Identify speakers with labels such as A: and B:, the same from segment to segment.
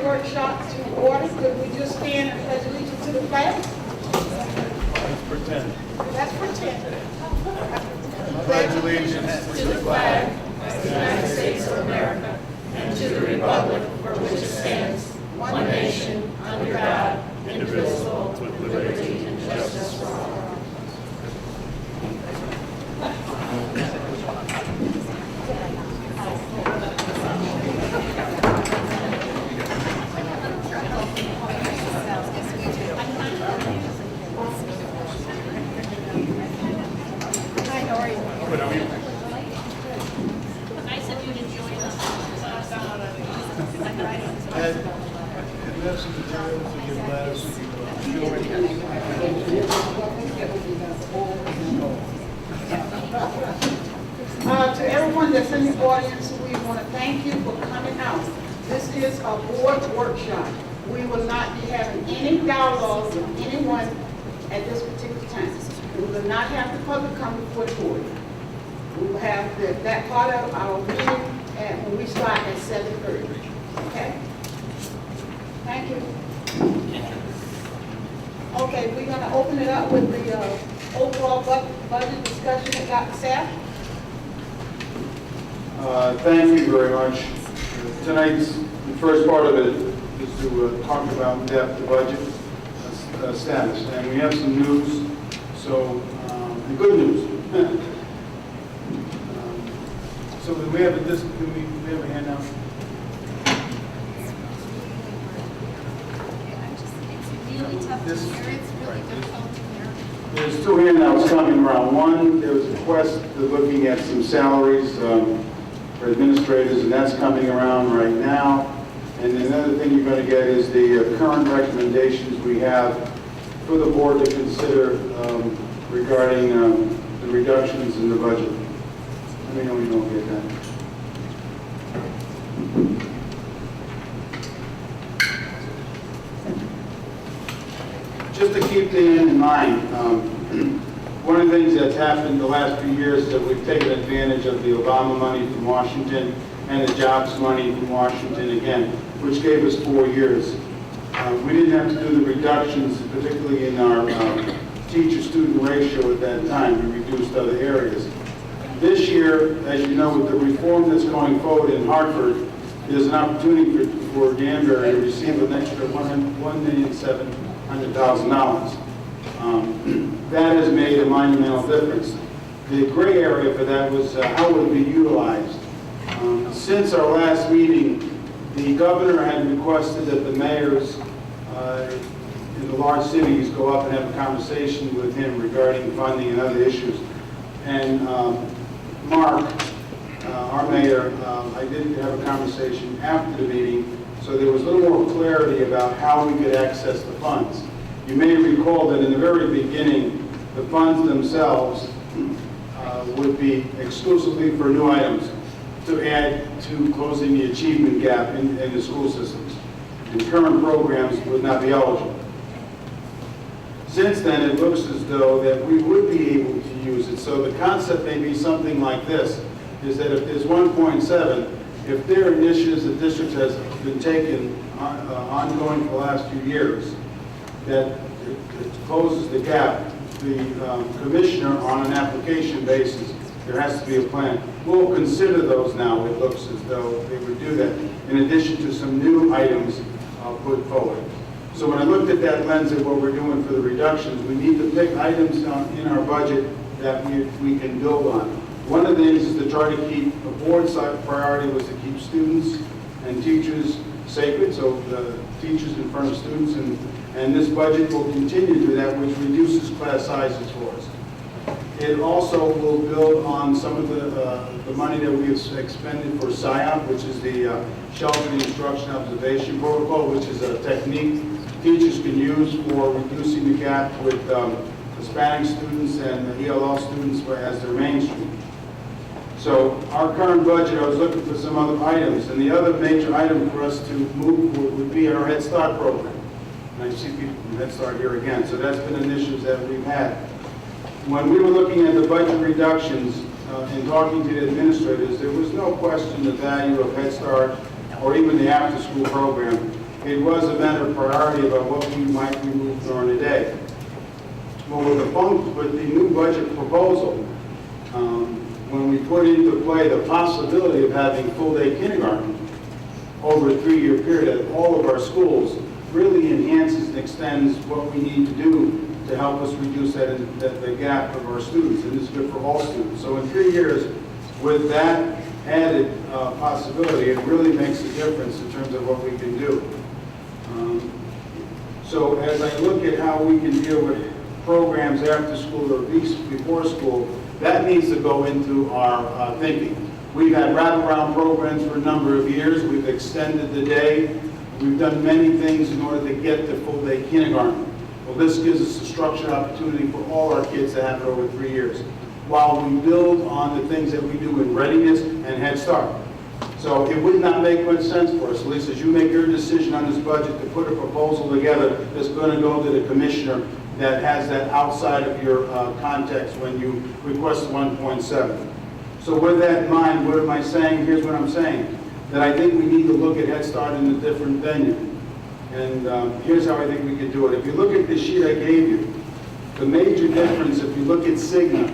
A: Workshop to order. Could we just stand and pledge allegiance to the flag?
B: Let's pretend.
A: Let's pretend.
C: Pledge allegiance to the flag of the United States of America and to the republic for which it stands, one nation, under God, indivisible, with liberty and justice for all.
D: Nice of you to join us.
B: And that's some materials to give letters
A: To everyone that's in the audience, we want to thank you for coming out. This is a board workshop. We will not be having any dialogue with anyone at this particular time. We will not have the public come before the board. We will have that part of our meeting when we start at 7:30. Okay? Thank you. Okay, we're going to open it up with the overall budget discussion with Dr. Sapp.
E: Thank you very much. Tonight's the first part of it is to talk about in depth the budget status, and we have some news. So, the good news. So we have we have a handout.
D: It's really tough to hear. It's really difficult to hear.
E: There's two handouts coming around. One, there was a request looking at some salaries for administrators, and that's coming around right now. And another thing you're going to get is the current recommendations we have for the board to consider regarding the reductions in the budget. Let me know when you don't get that. Just to keep the end in mind, one of the things that's happened the last few years is that we've taken advantage of the Obama money from Washington and the jobs money from Washington again, which gave us 4 years. We didn't have to do the reductions, particularly in our teacher-student ratio at that time. We reduced other areas. This year, as you know, with the reform that's going forward in Hartford, there's an opportunity for Danbury to receive an extra $1,700,000. That has made a monumental difference. The gray area for that was how would it be utilized. Since our last meeting, the governor had requested that the mayors in the large cities go up and have a conversation with him regarding funding and other issues. And Mark, our mayor, I did have a conversation after the meeting, so there was a little more clarity about how we could access the funds. You may recall that in the very beginning, the funds themselves would be exclusively for new items to add to closing the achievement gap in the school systems. And current programs would not be eligible. Since then, it looks as though that we would be able to use it. So the concept may be something like this, is that if there's 1.7, if there are initiatives the district has been taken ongoing for the last few years, that it closes the gap, the commissioner on an application basis, there has to be a plan. We'll consider those now. It looks as though they would do that. in addition to some new items put forward. So when I looked at that lens of what we're doing for the reductions, we need to pick items in our budget that we can build on. One of the things is to try to keep, a board side priority was to keep students and teachers sacred, so the teachers in front of students, and this budget will continue to do that, which reduces class sizes for us. It also will build on some of the money that we have expended for SIOP, which is the Sheltered Instruction Observation Protocol, which is a technique teachers can use for reducing the gap with Hispanic students and the ELL students as their mainstream. So our current budget, I was looking for some other items, and the other major item for us to move forward would be our Head Start program. And I see people from Head Start here again, so that's been initiatives that we've had. When we were looking at the budget reductions and talking to the administrators, there was no question the value of Head Start or even the after-school program. It was a matter of priority about what we might remove during the day. Well, with the new budget proposal, when we put into play the possibility of having full-day kindergarten over a 3-year period at all of our schools, really enhances and extends what we need to do to help us reduce the gap of our students, and this is good for all students. So in 3 years, with that added possibility, it really makes a difference in terms of what we can do. So as I look at how we can deal with programs after school or before school, that needs to go into our thinking. We've had wraparound programs for a number of years. We've extended the day. We've done many things in order to get to full-day kindergarten. Well, this gives us a structured opportunity for all our kids to have it over 3 years, while we build on the things that we do in readiness and Head Start. So it would not make much sense for us, Lisa, as you make your decision on this budget, to put a proposal together that's going to go to the commissioner that has that outside of your context when you request 1.7. So with that in mind, what am I saying? Here's what I'm saying, that I think we need to look at Head Start in a different venue. And here's how I think we could do it. If you look at the sheet I gave you, the major difference, if you look at Cigna,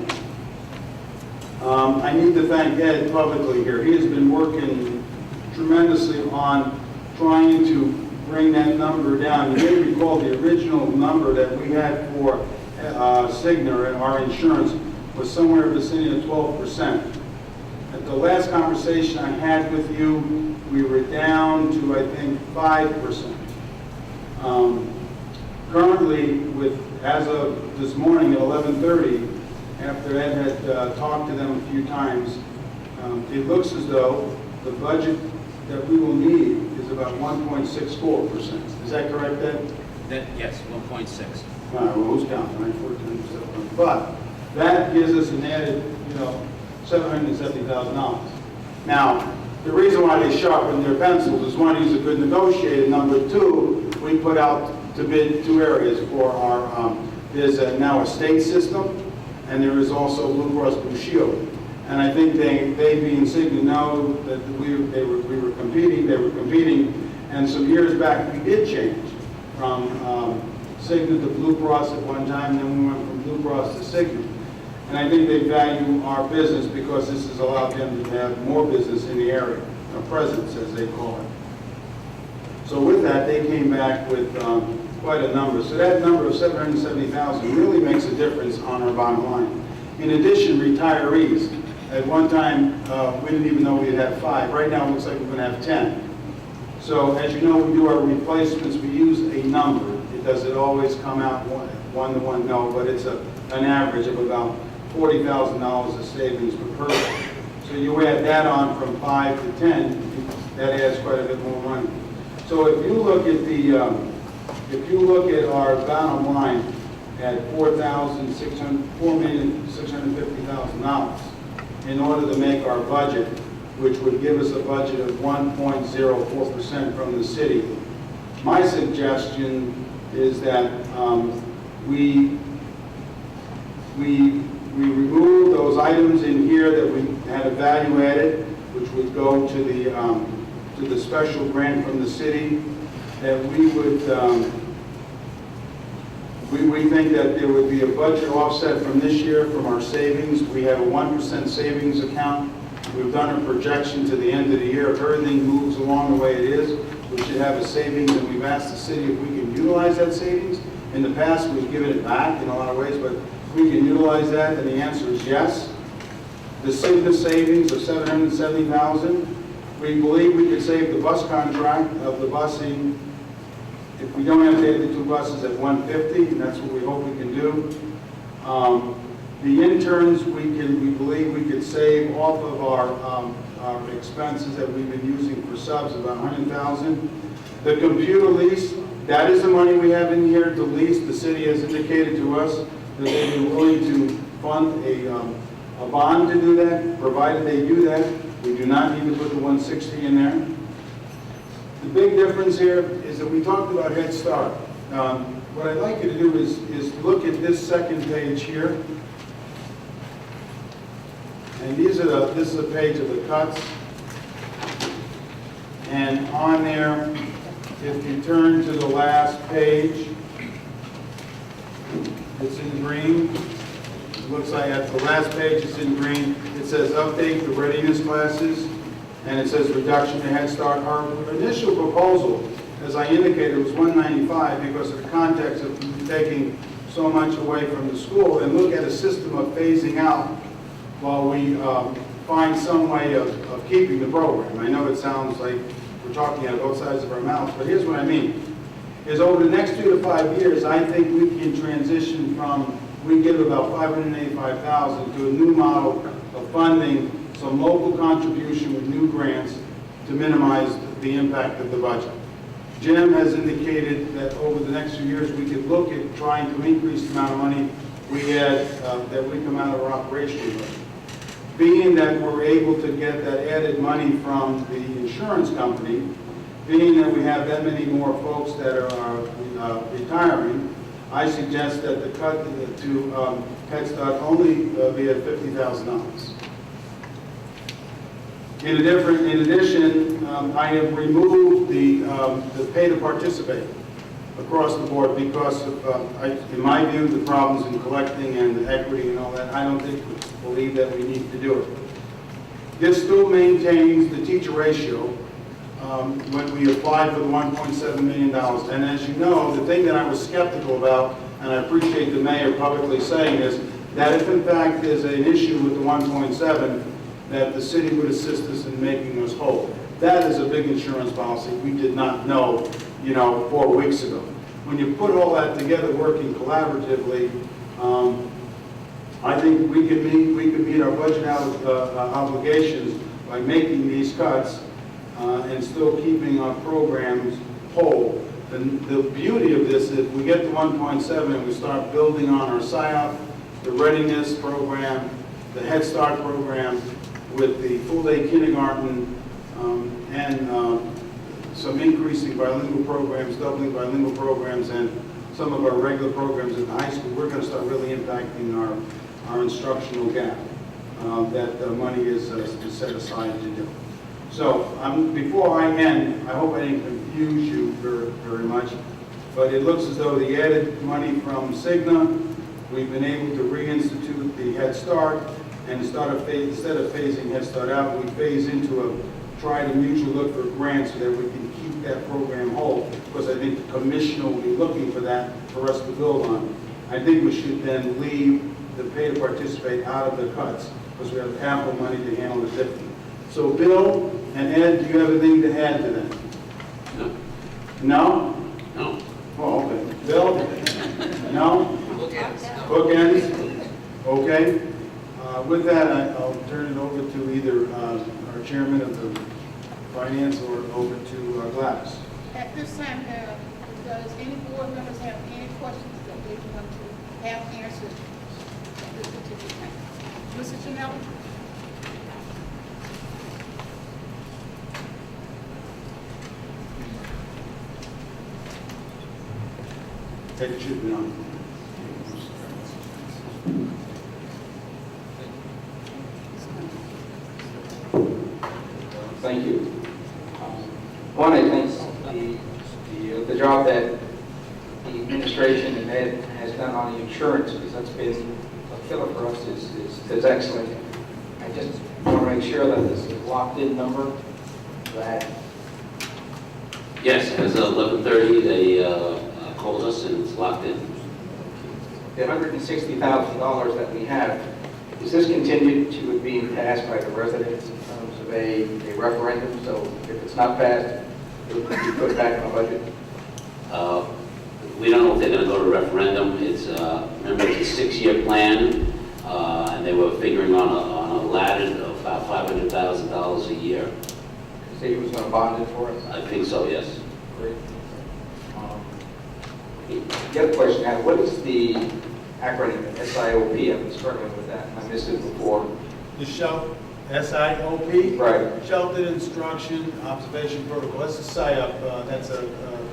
E: I need to thank Ed publicly here. He has been working tremendously on trying to bring that number down. You may recall the original number that we had for Cigna, our insurance, was somewhere in the vicinity of 12%. At the last conversation I had with you, we were down to, I think, 5%. Currently, as of this morning at 11:30, after Ed had talked to them a few times, it looks as though the budget that we will need is about 1.64%. Is that correct, Ed?
C: Yes, 1.6.
E: All right, well, who's counting, right? 14, but that gives us an added, $770,000. Now, the reason why they sharpen their pencils is, one, he's a good negotiator. Number two, we put out to bid 2 areas for our, there's now a state system, and there is also Blue Cross Blue Shield. And I think they being Cigna know that we were competing, and some years back we did change from Cigna to Blue Cross at one time, then we went from Blue Cross to Cigna. And I think they value our business because this has allowed them to have more business in the area, a presence as they call it. So with that, they came back with quite a number. So that number of $770,000 really makes a difference on our bottom line. In addition, retirees. At one time, we didn't even know we'd have 5. Right now, it looks like we're going to have 10. So as you know, we do our replacements. We use a number. Does it always come out one-to-one? No, but it's an average of about $40,000 of savings per person. So you add that on from 5 to 10, that adds quite a bit more money. So if you look at our bottom line at $4,650,000 in order to make our budget, which would give us a budget of 1.04% from the city, my suggestion is that we remove those items in here that we had a value added, which would go to the special grant from the city, that we would, we think that there would be a budget offset from this year from our savings. We have a 1% savings account We've done a projection to the end of the year. If everything moves along the way it is, we should have a savings, and we've asked the city if we can utilize that savings. In the past, we've given it back in a lot of ways, but if we can utilize that, then the answer is yes. The Cigna savings of $770,000, we believe we could save the bus contract of the busing. If we don't have to add the 2 buses at $150, and that's what we hope we can do. The interns, we believe we could save off of our expenses that we've been using for subs, about $100,000. The computer lease, that is the money we have in here to lease. The city has indicated to us that they'd be willing to fund a bond to do that, provided they do that. We do not need to put the 160 in there. The big difference here is that we talked about Head Start. What I'd like you to do is look at this second page here. And this is a page of the cuts. And on there, if you turn to the last page, it's in green. It looks like at the last page it's in green. It says update the readiness classes, and it says reduction to Head Start. Our initial proposal, as I indicated, was $195 because of the context of taking so much away from the school, and look at a system of phasing out while we find some way of keeping the program. I know it sounds like we're talking out of both sides of our mouths, but here's what I mean. Is over the next 2 to 5 years, I think we can transition from, we give about $585,000 to a new model of funding, some local contribution with new grants to minimize the impact of the budget. Jim has indicated that over the next few years, we could look at trying to increase the amount of money we had that we come out of our operational budget. Being that we're able to get that added money from the insurance company, being that we have that many more folks that are retiring, I suggest that the cut to Head Start only be at $50,000. In addition, I have removed the pay to participate across the board because of, in my view, the problems in collecting and the equity and all that. I don't believe that we need to do it. This still maintains the teacher ratio when we applied for the $1.7 million. And as you know, the thing that I was skeptical about, and I appreciate the mayor publicly saying is, that if in fact there's an issue with the 1.7, that the city would assist us in making us whole. That is a big insurance policy we did not know, 4 weeks ago. When you put all that together, working collaboratively, I think we could meet our budget obligations by making these cuts and still keeping our programs whole. The beauty of this is we get to 1.7 and we start building on our SIOP, the readiness program, the Head Start program, with the full-day kindergarten and some increasing bilingual programs, doubling bilingual programs, and some of our regular programs in high school. We're going to start really impacting our instructional gap that the money is set aside to do. So before I end, I hope I didn't confuse you very much, but it looks as though the added money from Cigna, we've been able to reinstitute the Head Start, and instead of phasing Head Start out, we phase into try to mutually look for grants so that we can keep that program whole, because I think the commission will be looking for that for us to build on. I think we should then leave the pay to participate out of the cuts, because we have ample money to handle the 50. So Bill and Ed, do you have anything to add to that?
C: No.
E: No?
C: No.
E: Oh, okay. Bill? No? Bookends? Okay. With that, I'll turn it over to either our chairman of the finance or over to Gladys.
A: At this time, does any board members have any questions that they want to have answered at this particular time? Mr. Janelle?
E: It should be on.
F: Thank you. One, I think the job that the administration and Ed has done on the insurance, because that's been a killer for us, is excellent. I just want to make sure that this is a locked-in number, that
C: Yes, as of 11:30, they called us and it's locked in.
F: the $160,000 that we have, is this contingent to it being passed by the residents in terms of a referendum? So if it's not passed, it will be put back in the budget?
C: We don't know if they're going to go to referendum. It's, remember, it's a 6-year plan, and they were figuring on a ladder of about $500,000 a year.
F: Say he was going to bond it for us?
C: I think so, yes.
F: Great. The other question I have, what is the acronym SIOP? I've been struggling with that. I missed it before.
E: The SHOP, SIOP?
F: Right.
E: Sheltered Instruction Observation Protocol. That's a SIOP, that's a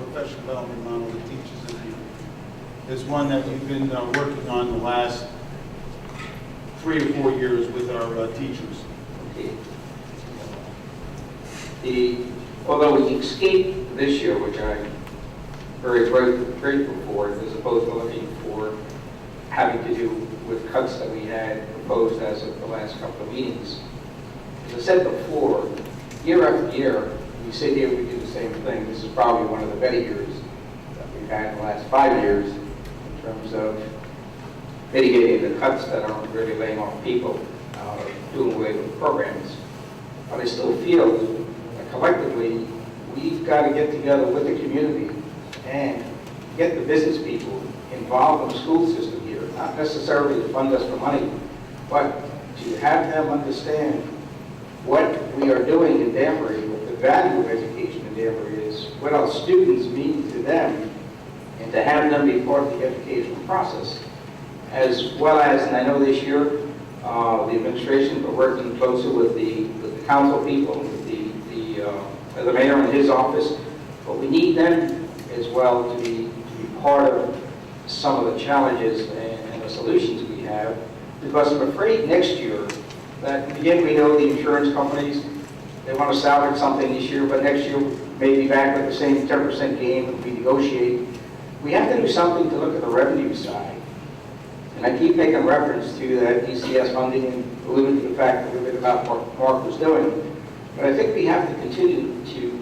E: professional development model that teaches in here. It's one that we've been working on the last 3 or 4 years with our teachers.
F: Okay. Although we escaped this year, which I'm very grateful for, as opposed to looking for having to do with cuts that we had proposed as of the last couple of meetings. As I said before, year after year, we sit here, we do the same thing. This is probably one of the better years that we've had in the last 5 years in terms of mitigating the cuts that aren't really laying off people, doing away with programs. But I still feel that collectively, we've got to get together with the community and get the business people involved in the school system here, not necessarily to fund us for money, but to have them understand what we are doing in Danbury, what the value of education in Danbury is, what our students mean to them, and to have them be part of the educational process. As well as, and I know this year, the administration, we're working closer with the council people, with the mayor and his office, but we need them as well to be part of some of the challenges and the solutions we have, because I'm afraid next year that, again, we know the insurance companies, they want to salvage something this year, but next year may be back with the same 10% gain that we negotiate. We have to do something to look at the revenue side. And I keep making reference to that DCS funding and alluding to the fact a little bit about what Mark was doing. But I think we have to continue to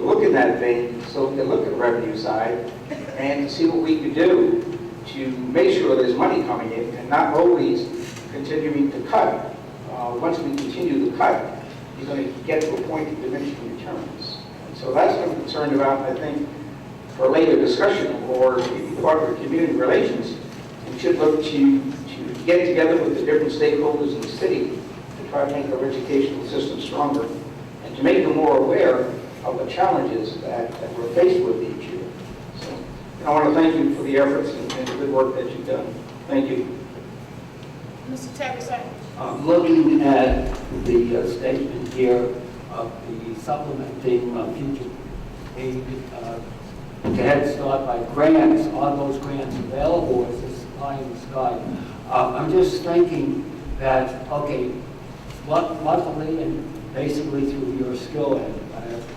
F: look in that vein, so we can look at the revenue side and see what we can do to make sure there's money coming in and not always continuing to cut. Once we continue to cut, you're going to get to a point of diminishing returns. And so that's what I'm concerned about, I think, for later discussion or maybe part of community relations. We should look to get together with the different stakeholders in the city to try to make our educational system stronger and to make them more aware of the challenges that we're faced with each year. So I want to thank you for the efforts and the good work that you've done. Thank you.
A: Mr. Tagasay.
G: Looking at the statement here of the supplementing future aid to Head Start by grants, are those grants available, or is this pie in the sky? I'm just thinking that, okay, luckily and basically through your skill,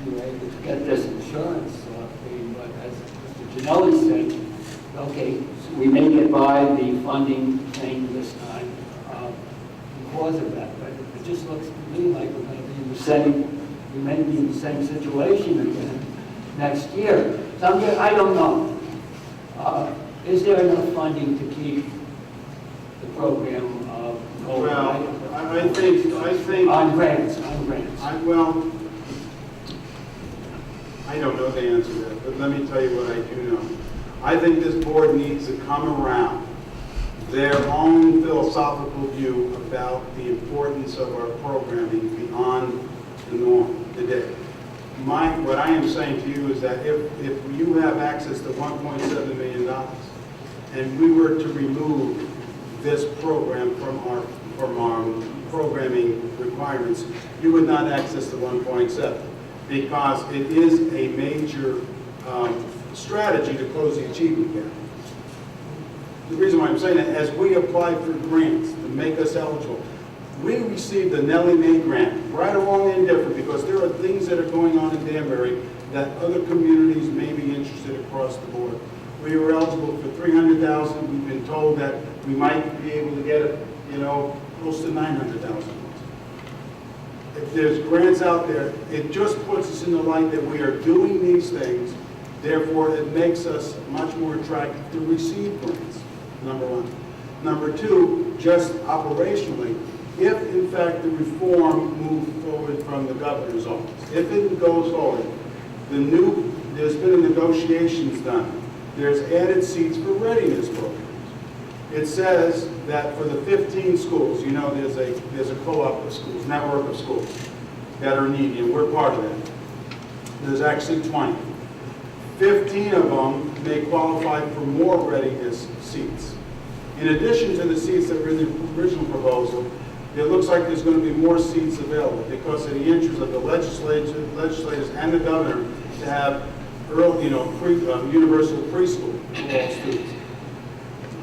G: you were able to get this insurance thing, but as Mr. Gianelli said, okay, so we may get by the funding thing this time because of that, but it just looks to me like we're going to be in the same, we may be in the same situation again next year. So I don't know. Is there enough funding to keep the program going?
E: Well, I think.
G: On grants.
E: I don't know the answer to that, but let me tell you what I do know. I think this board needs to come around their own philosophical view about the importance of our programming beyond the norm today. What I am saying to you is that if you have access to $1.7 million and we were to remove this program from our programming requirements, you would not access the 1.7 because it is a major strategy to close the achievement gap. The reason why I'm saying that, as we apply for grants to make us eligible, we received the Nellie Mae grant, right or wrong and indifferent, because there are things that are going on in Danbury that other communities may be interested across the board. We were eligible for $300,000. We've been told that we might be able to get it, close to $900,000. there's grants out there, it just puts us in the light that we are doing these things. Therefore, it makes us much more attractive to receive grants, number one. Number two, just operationally, if in fact the reform moves forward from the governor's office, if it goes forward, there's been a negotiations done. There's added seats for readiness programs. It says that for the 15 schools, you know, there's a co-op of schools, network of schools that are needy, and we're part of that. There's actually 20. 15 of them may qualify for more readiness seats. In addition to the seats that were in the original proposal, it looks like there's going to be more seats available because of the interest of the legislators and the governor to have early, universal preschool for all students.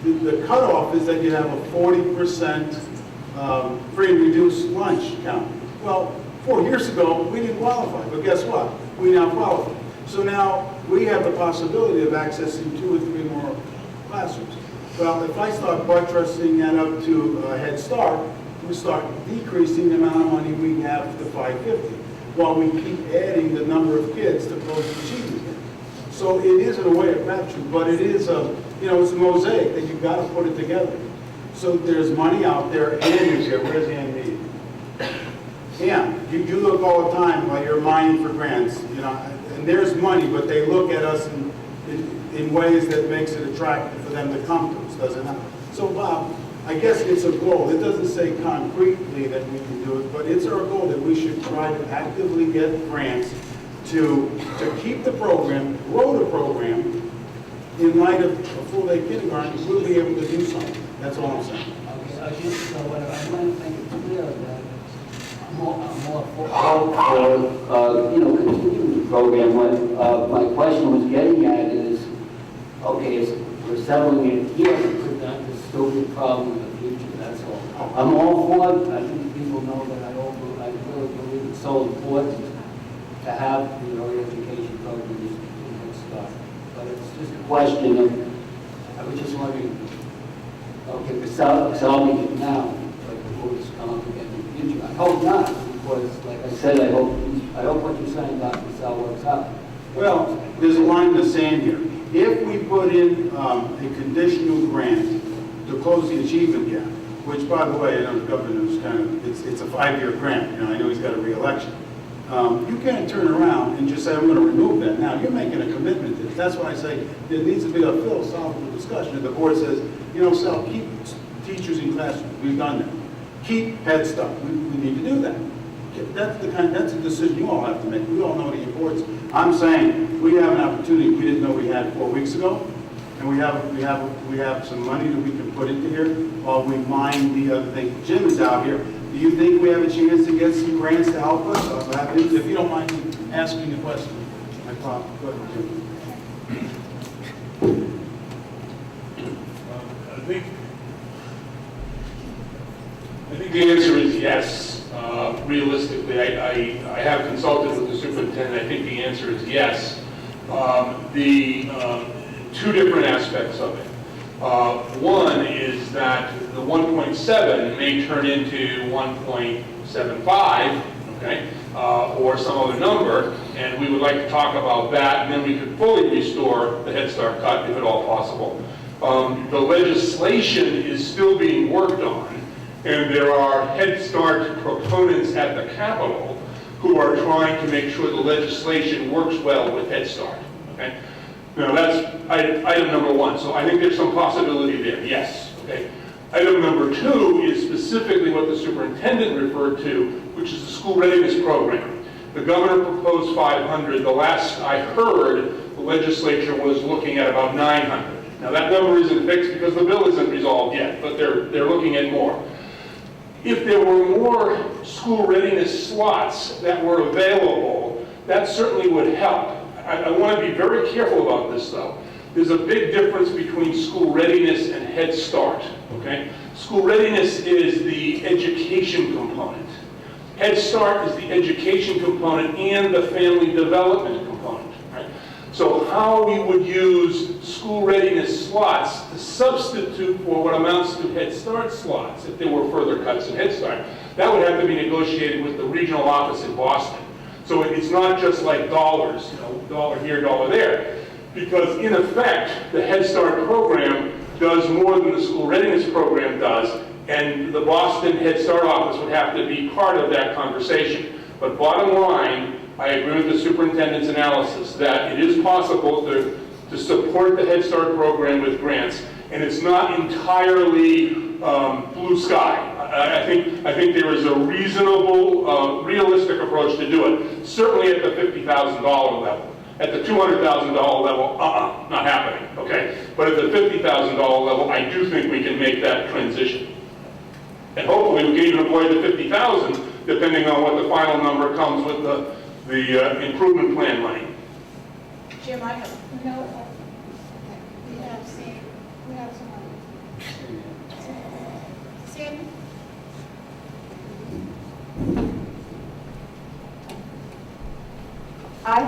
E: The cutoff is that you have a 40% free and reduced lunch count. Well, 4 years ago, we didn't qualify, but guess what? We now qualify. So now we have the possibility of accessing 2 or 3 more classrooms. Well, if I start buttressing that up to Head Start, we start decreasing the amount of money we have to 550, while we keep adding the number of kids to post-achievement. So it is in a way a crapshoot, but it is it's a mosaic that you've got to put it together. So there's money out there. Ann is here. Where's Ann Mead? Ann, you look all the time while you're mining for grants, and there's money, but they look at us in ways that makes it attractive for them to come to us, does it not? So Bob, I guess it's a goal. It doesn't say concretely that we can do it, but it's our goal that we should try to actively get grants to keep the program, grow the program. In light of a full-day kindergarten, we'll be able to do something. That's all I'm saying.
G: Okay, I just, what I want to make it clear that I'm more for continuing the program. What my question was getting at is, okay, we're settling it here to prevent this stupid problem in the future, that's all. I'm all for it. I think people know that I really believe it's so important to have the early education program in Head Start. But it's just a question of, I was just wondering, okay, we're solving it now, but will this come up again in the future? I hope not, because like I said, I hope what you're saying, Dr. Sal, works out.
E: Well, there's a line in the sand here. If we put in a conditional grant to close the achievement gap, which, by the way, I know the governor's it's a 5-year grant. I know he's got a re-election. You can't turn around and just say, I'm going to remove that. Now, you're making a commitment to this. That's why I say there needs to be a philosophical discussion. And the board says, Sal, keep teachers in classrooms. We've done that. Keep Head Start. We need to do that. That's a decision you all have to make. We all know the importance. I'm saying we have an opportunity we didn't know we had 4 weeks ago, and we have some money that we can put into here while we mine the other thing. Jim is out here. Do you think we have a chance to get some grants to help us? If you don't mind me asking the question, I thought, go ahead, Jim.
H: I think the answer is yes. Realistically, I have consulted with the superintendent. I think the answer is yes. The 2 different aspects of it. One is that the 1.7 may turn into 1.75, okay, or some other number, and we would like to talk about that, and then we could fully restore the Head Start cut, if at all possible. The legislation is still being worked on, and there are Head Start proponents at the Capitol who are trying to make sure the legislation works well with Head Start, okay? Now, that's item number 1. So I think there's some possibility there, yes. Okay. Item number 2 is specifically what the superintendent referred to, which is the school readiness program. The governor proposed 500. The last I heard, the legislature was looking at about 900. Now, that number isn't fixed because the bill isn't resolved yet, but they're looking at more. If there were more school readiness slots that were available, that certainly would help. I want to be very careful about this, though. There's a big difference between school readiness and Head Start, okay? School readiness is the education component. Head Start is the education component and the family development component, right? So how we would use school readiness slots to substitute for what amounts to Head Start slots, if there were further cuts in Head Start, That would have to be negotiated with the regional office in Boston. So it's not just like dollars, you know, dollar here, dollar there. Because in effect, the Head Start program does more than the school readiness program does, and the Boston Head Start office would have to be part of that conversation. But bottom line, I agree with the superintendent's analysis that it is possible to support the Head Start program with grants, and it's not entirely blue sky. I think there is a reasonable, realistic approach to do it. Certainly at the $50,000 level. At the $200,000 level, not happening, okay? But at the $50,000 level, I do think we can make that transition. And hopefully we can even avoid the $50,000, depending on what the final number comes with the improvement plan money.
A: Jim, I have, no, okay. We have someone. Sandy?
I: I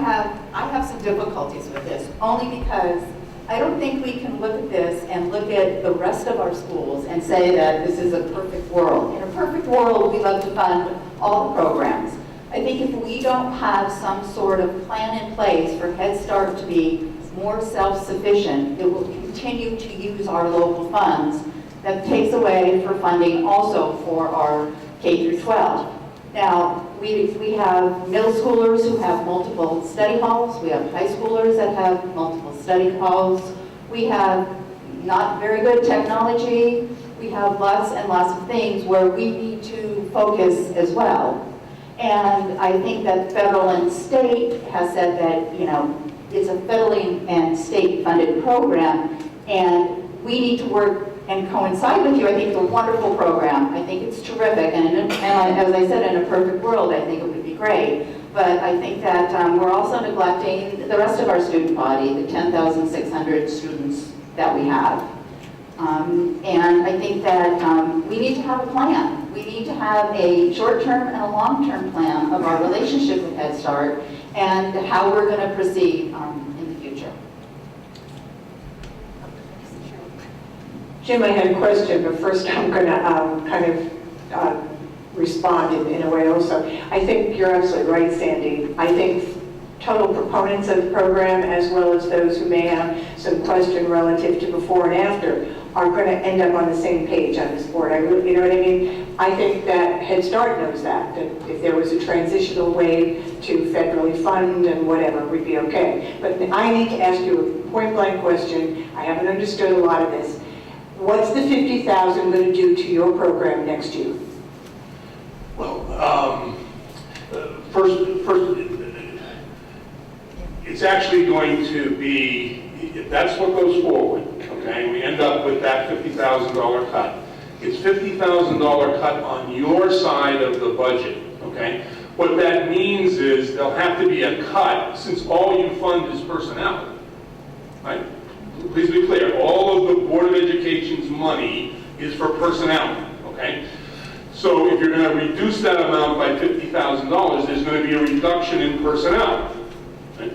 I: have some difficulties with this, only because I don't think we can look at this and look at the rest of our schools and say that this is a perfect world. In a perfect world, we love to fund all the programs. I think if we don't have some sort of plan in place for Head Start to be more self-sufficient, it will continue to use our local funds. That takes away for funding also for our K through 12. Now, we have middle schoolers who have multiple study halls. We have high schoolers that have multiple study halls. We have not very good technology. We have lots and lots of things where we need to focus as well. And I think that federal and state has said that, you know, it's a federally and state funded program, and we need to work and coincide with you. I think it's a wonderful program. I think it's terrific, and as I said, in a perfect world, I think it would be great. But I think that we're also neglecting the rest of our student body, the 10,600 students that we have. And I think that we need to have a plan. We need to have a short-term and a long-term plan of our relationship with Head Start and how we're going to proceed in the future.
J: Jim, I had a question, but first I'm going to kind of respond in a way also. I think you're absolutely right, Sandy. I think total proponents of the program, as well as those who may have some question relative to before and after, are going to end up on the same page on this board. You know what I mean? I think that Head Start knows that if there was a transitional way to federally fund and whatever, we'd be okay. But I need to ask you a point-blank question. I haven't understood a lot of this. What's the $50,000 going to do to your program next year?
H: Well, first, it's actually going to be, if that's what goes forward, okay, we end up with that $50,000 cut. It's $50,000 cut on your side of the budget, okay? What that means is there'll have to be a cut, since all you fund is personnel, right? Please be clear, all of the Board of Education's money is for personnel, okay? So if you're going to reduce that amount by $50,000, there's going to be a reduction in personnel. Okay?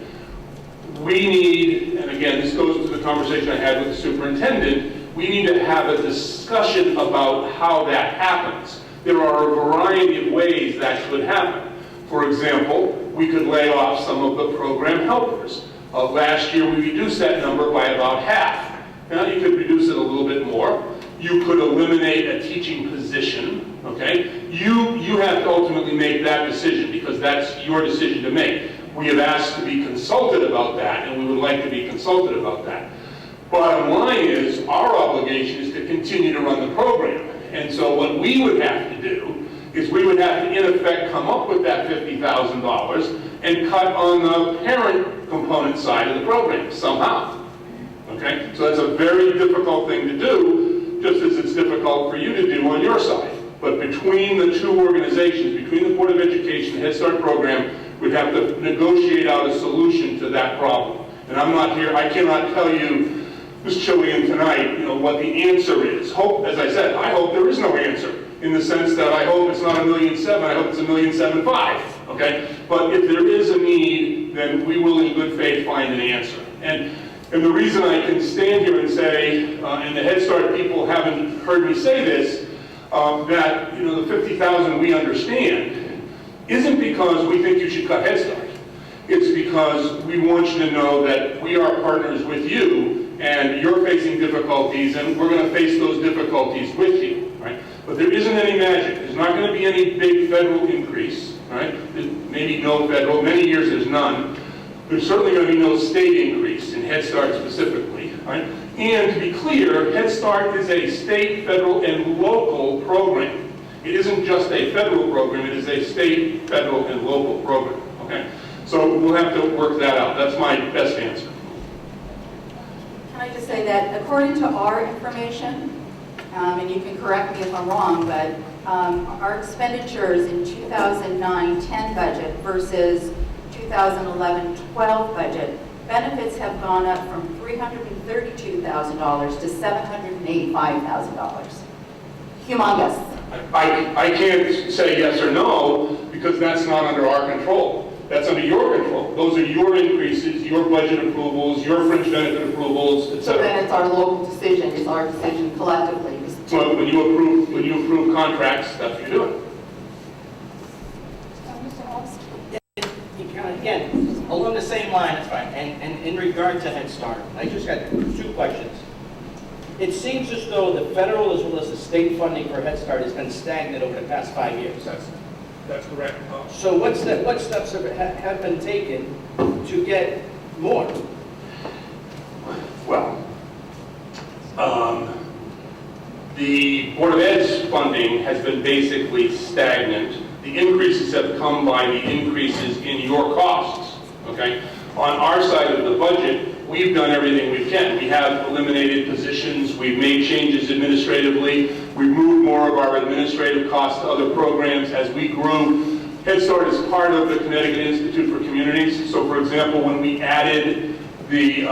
H: We need, and again, this goes to the conversation I had with the superintendent, we need to have a discussion about how that happens. There are a variety of ways that could happen. For example, we could lay off some of the program helpers. Last year, we reduced that number by about half. Now, you could reduce it a little bit more. You could eliminate a teaching position, okay? You have to ultimately make that decision because that's your decision to make. We have asked to be consulted about that, and we would like to be consulted about that. Bottom line is, our obligation is to continue to run the program. And so what we would have to do is we would have to, in effect, come up with that $50,000 and cut on the parent component side of the program somehow. Okay? So that's a very difficult thing to do, just as it's difficult for you to do on your side. But between the two organizations, between the Board of Education and Head Start program, we'd have to negotiate out a solution to that problem. And I'm not here, I cannot tell you, Ms. Chillian, tonight, what the answer is. Hope, as I said, I hope there is no answer, in the sense that I hope it's not $1.7 million, I hope it's $1.75 million, okay? But if there is a need, then we will in good faith find an answer. And the reason I can stand here and say, and the Head Start people haven't heard me say this, that, you know, the 50,000 we understand isn't because we think you should cut Head Start. It's because we want you to know that we are partners with you, and you're facing difficulties, and we're going to face those difficulties with you, right? But there isn't any magic. There's not going to be any big federal increase, right? Maybe no federal. Many years there's none. There's certainly going to be no state increase in Head Start specifically, right? And to be clear, Head Start is a state, federal, and local program. It isn't just a federal program. It is a state, federal, and local program, okay? So we'll have to work that out. That's my best answer.
I: Can I just say that according to our information, and you can correct me if I'm wrong, but our expenditures in 2009-10 budget versus 2011-12 budget, benefits have gone up from $332,000 to $785,000. Humongous.
H: I can't say yes or no because that's not under our control. That's under your control. Those are your increases, your budget approvals, your fringe benefit approvals,
I: So
H: etc.
I: then it's our local decision, it's our decision collectively.
H: Well, when you approve contracts, that's what you're doing.
K: Again, along the same line, that's fine. And in regard to Head Start, I just got two questions. It seems as though the federal as well as the state funding for Head Start has been stagnant over the past 5 years.
H: That's correct.
K: So what steps have been taken to get more?
H: Well, the Board of Ed's funding has been basically stagnant. The increases have come by the increases in your costs, okay? On our side of the budget, we've done everything we can. We have eliminated positions, we've made changes administratively, we've moved more of our administrative costs to other programs as we grew. Head Start is part of the Connecticut Institute for Communities. So for example, when we added the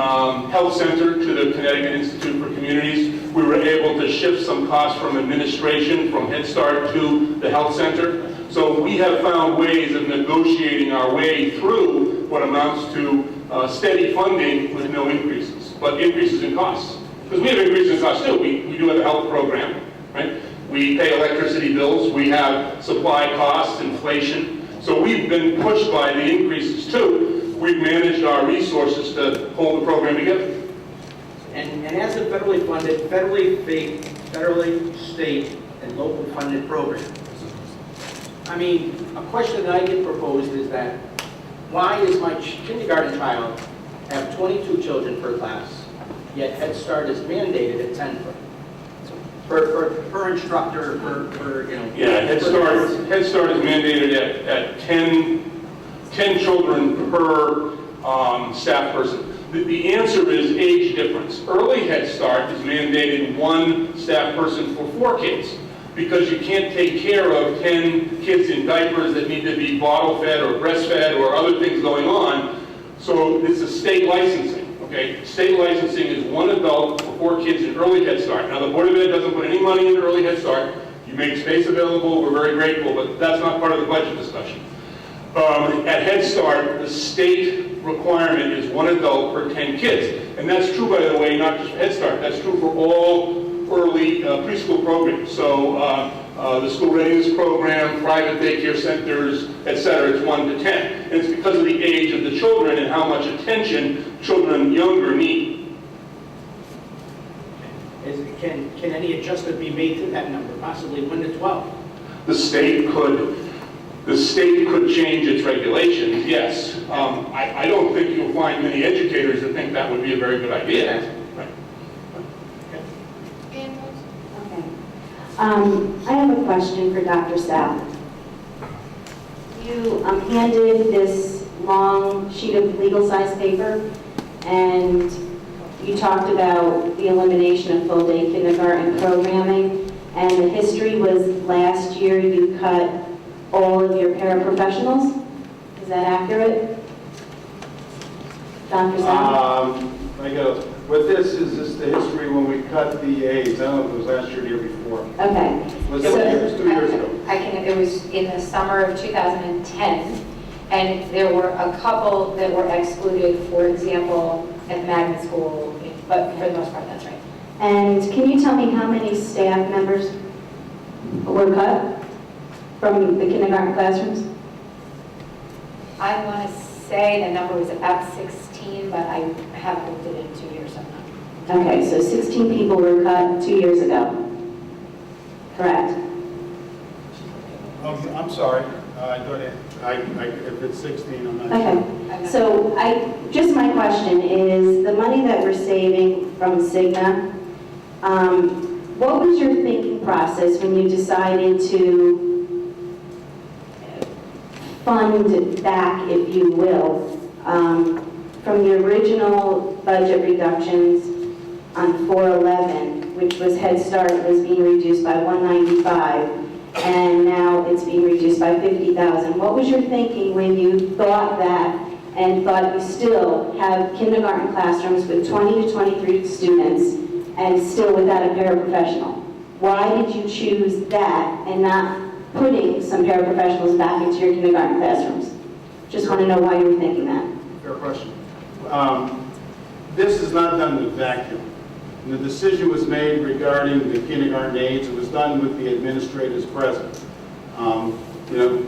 H: health center to the Connecticut Institute for Communities, we were able to shift some costs from administration, from Head Start to the health center. So we have found ways of negotiating our way through what amounts to steady funding with no increases, but increases in costs. Because we have increases in costs too. We do have a health program, right? We pay electricity bills, we have supply costs, inflation. So we've been pushed by the increases too. We've managed our resources to hold the program together.
K: And as a federally funded, federally, state, and local funded program, I mean, a question that I get proposed is that why is my kindergarten child have 22 children per class, yet Head Start is mandated at 10 per instructor, per you know?
H: Yeah, Head Start is mandated at 10 children per staff person. The answer is age difference. Early Head Start is mandated 1 staff person for 4 kids because you can't take care of 10 kids in diapers that need to be bottle fed or breastfed or other things going on. So it's a state licensing, okay? State licensing is 1 adult for 4 kids in early Head Start. Now the Board of Ed doesn't put any money into early Head Start. You make space available, we're very grateful, but that's not part of the budget discussion. At Head Start, the state requirement is 1 adult per 10 kids. And that's true, by the way, not just for Head Start. That's true for all early preschool programs. So the school readiness program, private daycare centers, etc. It's 1 to 10. And it's because of the age of the children and how much attention children younger need.
K: Can any adjustment be made to that number, possibly 1 to 12?
H: The state could change its regulations, yes. I don't think you'll find many educators that think that would be a very good idea. Right.
L: Okay. I have a question for Dr. South. You handed this long sheet of legal-size paper, and you talked about the elimination of full-day kindergarten programming, and the history was last year you cut all of your paraprofessionals. Is that accurate? Dr. South?
E: What this is the history when we cut the aides. I don't know if it was last year or the year before.
L: Okay.
E: It was 2 years ago.
D: It was in the summer of 2010, and there were a couple that were excluded, for example, at magnet school, but for the most part, that's right.
L: And can you tell me how many staff members were cut from the kindergarten classrooms?
D: I want to say the number was about 16, but I haven't looked at it in 2 years, so I'm not.
L: Okay, so 16 people were cut 2 years ago. Correct?
E: I'm sorry, if it's 16, I'm not sure.
L: Okay, so just my question is, the money that we're saving from Cigna, what was your thinking process when you decided to fund back, if you will, from the original budget reductions on 411, which was Head Start, was being reduced by 195, and now it's being reduced by 50,000. What was your thinking when you thought that and thought you still have kindergarten classrooms with 20 to 23 students and still without a paraprofessional? Why did you choose that and not putting some paraprofessionals back into your kindergarten classrooms? Just want to know why you were thinking that.
E: Fair question. This is not done in a vacuum. When the decision was made regarding the kindergarten aides, it was done with the administrators present. The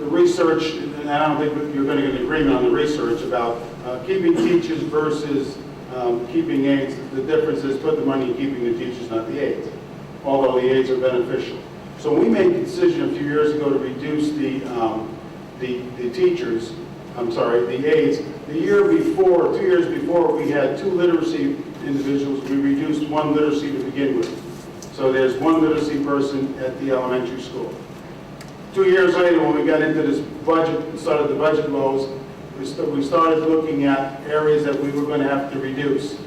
E: research, and I don't think you're going to get an agreement on the research about keeping teachers versus keeping aides. The difference is put the money in keeping the teachers, not the aides, although the aides are beneficial. So we made the decision a few years ago to reduce the teachers, the aides. The year before, 2 years before, we had 2 literacy individuals. We reduced 1 literacy to begin with. So there's 1 literacy person at the elementary school. 2 years later, when we got into this budget, started the budget lows, we started looking at areas that we were going to have to reduce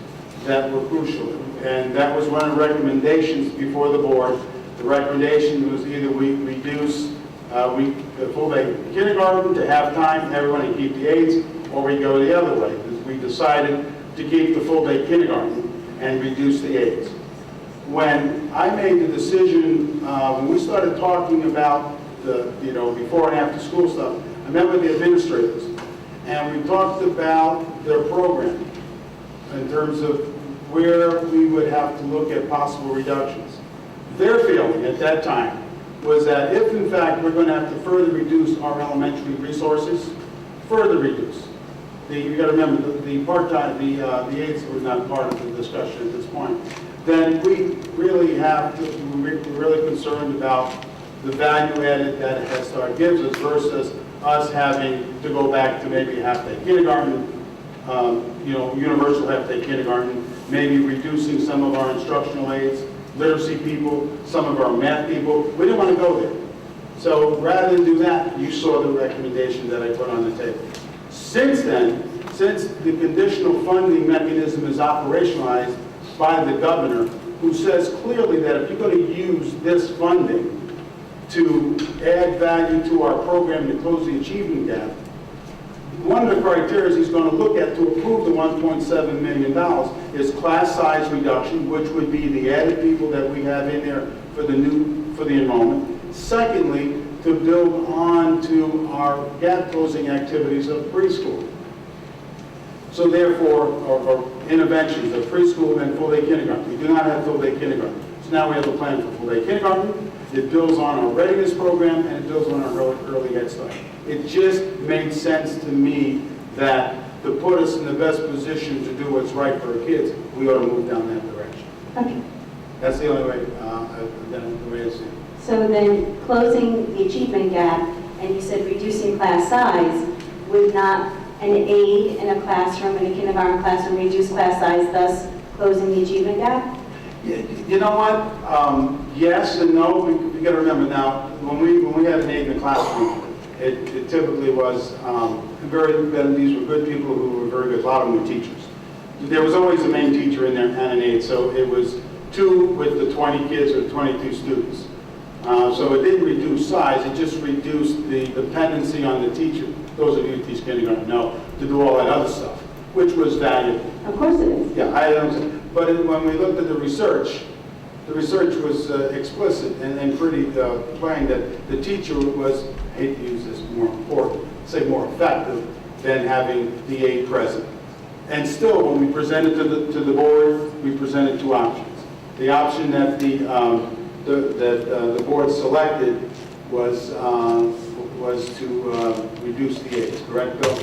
E: that were crucial. And that was one of the recommendations before the board. The recommendation was either we reduce full-day kindergarten to half-time, everyone, and keep the aides, or we go the other way. We decided to keep the full-day kindergarten and reduce the aides. When I made the decision, when we started talking about the before and after school stuff, I met with the administrators, and we talked about their program in terms of where we would have to look at possible reductions. Their feeling at that time was that if, in fact, we're going to have to further reduce our elementary resources, further reduce. You got to remember, the part-time, the aides were not part of the discussion at this point. Then we really have to, we're really concerned about the value added that Head Start gives us versus us having to go back to maybe half-day kindergarten, universal half-day kindergarten, maybe reducing some of our instructional aides, literacy people, some of our math people. We didn't want to go there. So rather than do that, you saw the recommendation that I put on the table. Since then, since the conditional funding mechanism is operationalized by the governor, who says clearly that if you're going to use this funding to add value to our program to close the achievement gap, one of the criteria he's going to look at to approve the $1.7 million is class size reduction, which would be the added people that we have in there for the enrollment. Secondly, to build on to our gap closing activities of preschool. So therefore, our interventions of preschool and full-day kindergarten. We do not have full-day kindergarten. So now we have a plan for full-day kindergarten. It builds on our readiness program, and it builds on our early Head Start. It just made sense to me that to put us in the best position to do what's right for our kids, we ought to move down that direction.
L: Okay.
E: That's the only way, the way I see it.
L: So then closing the achievement gap, and you said reducing class size, would not an aide in a classroom, in a kindergarten classroom, reduce class size, thus closing the achievement gap?
E: You know what? Yes and no. We got to remember now, when we had an aide in the classroom, it typically was these were good people who were very good. A lot of them were teachers. There was always a main teacher in there and an aide, so it was 2 with the 20 kids or 22 students. So it didn't reduce size, it just reduced the dependency on the teacher. Those of you who teach kindergarten know, to do all that other stuff, which was valuable.
L: Of course it is.
E: Yeah, I understand. But when we looked at the research was explicit and pretty plain that the teacher was, I hate to use this, more important, say more effective than having the aide present. And still, when we presented to the board, we presented 2 options. The option that the the board selected was to reduce the aides, correct, Bill?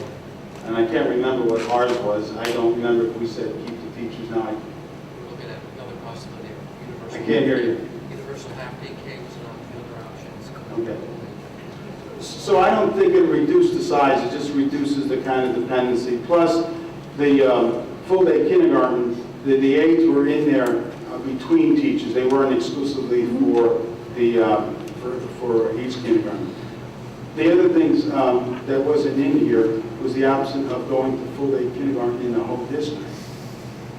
E: And I can't remember what ours was. I don't remember if we said keep the teachers. Now,
C: We're looking at another possibility of universal.
E: I can't hear you.
C: Universal half-day K was not the other options.
E: Okay. So I don't think it reduced the size, it just reduces the kind of dependency. Plus, the full-day kindergarten, the aides were in there between teachers. They weren't exclusively for the for each kindergarten. The other things that wasn't in here was the option of going to full-day kindergarten in the whole district.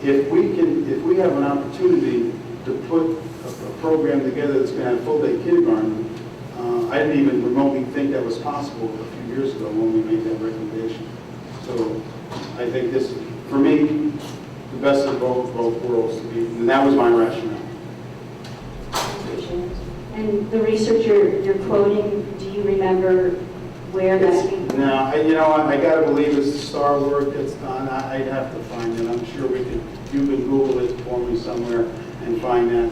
E: If we have an opportunity to put a program together that's going to have full-day kindergarten, I didn't even remotely think that was possible a few years ago when we made that recommendation. So I think this, for me, the best of both worlds to be, and that was my rationale.
L: And the research you're quoting, do you remember where that came from?
E: No, I gotta believe it's the star work that's done. I'd have to find it. I'm sure you can Google it for me somewhere and find that.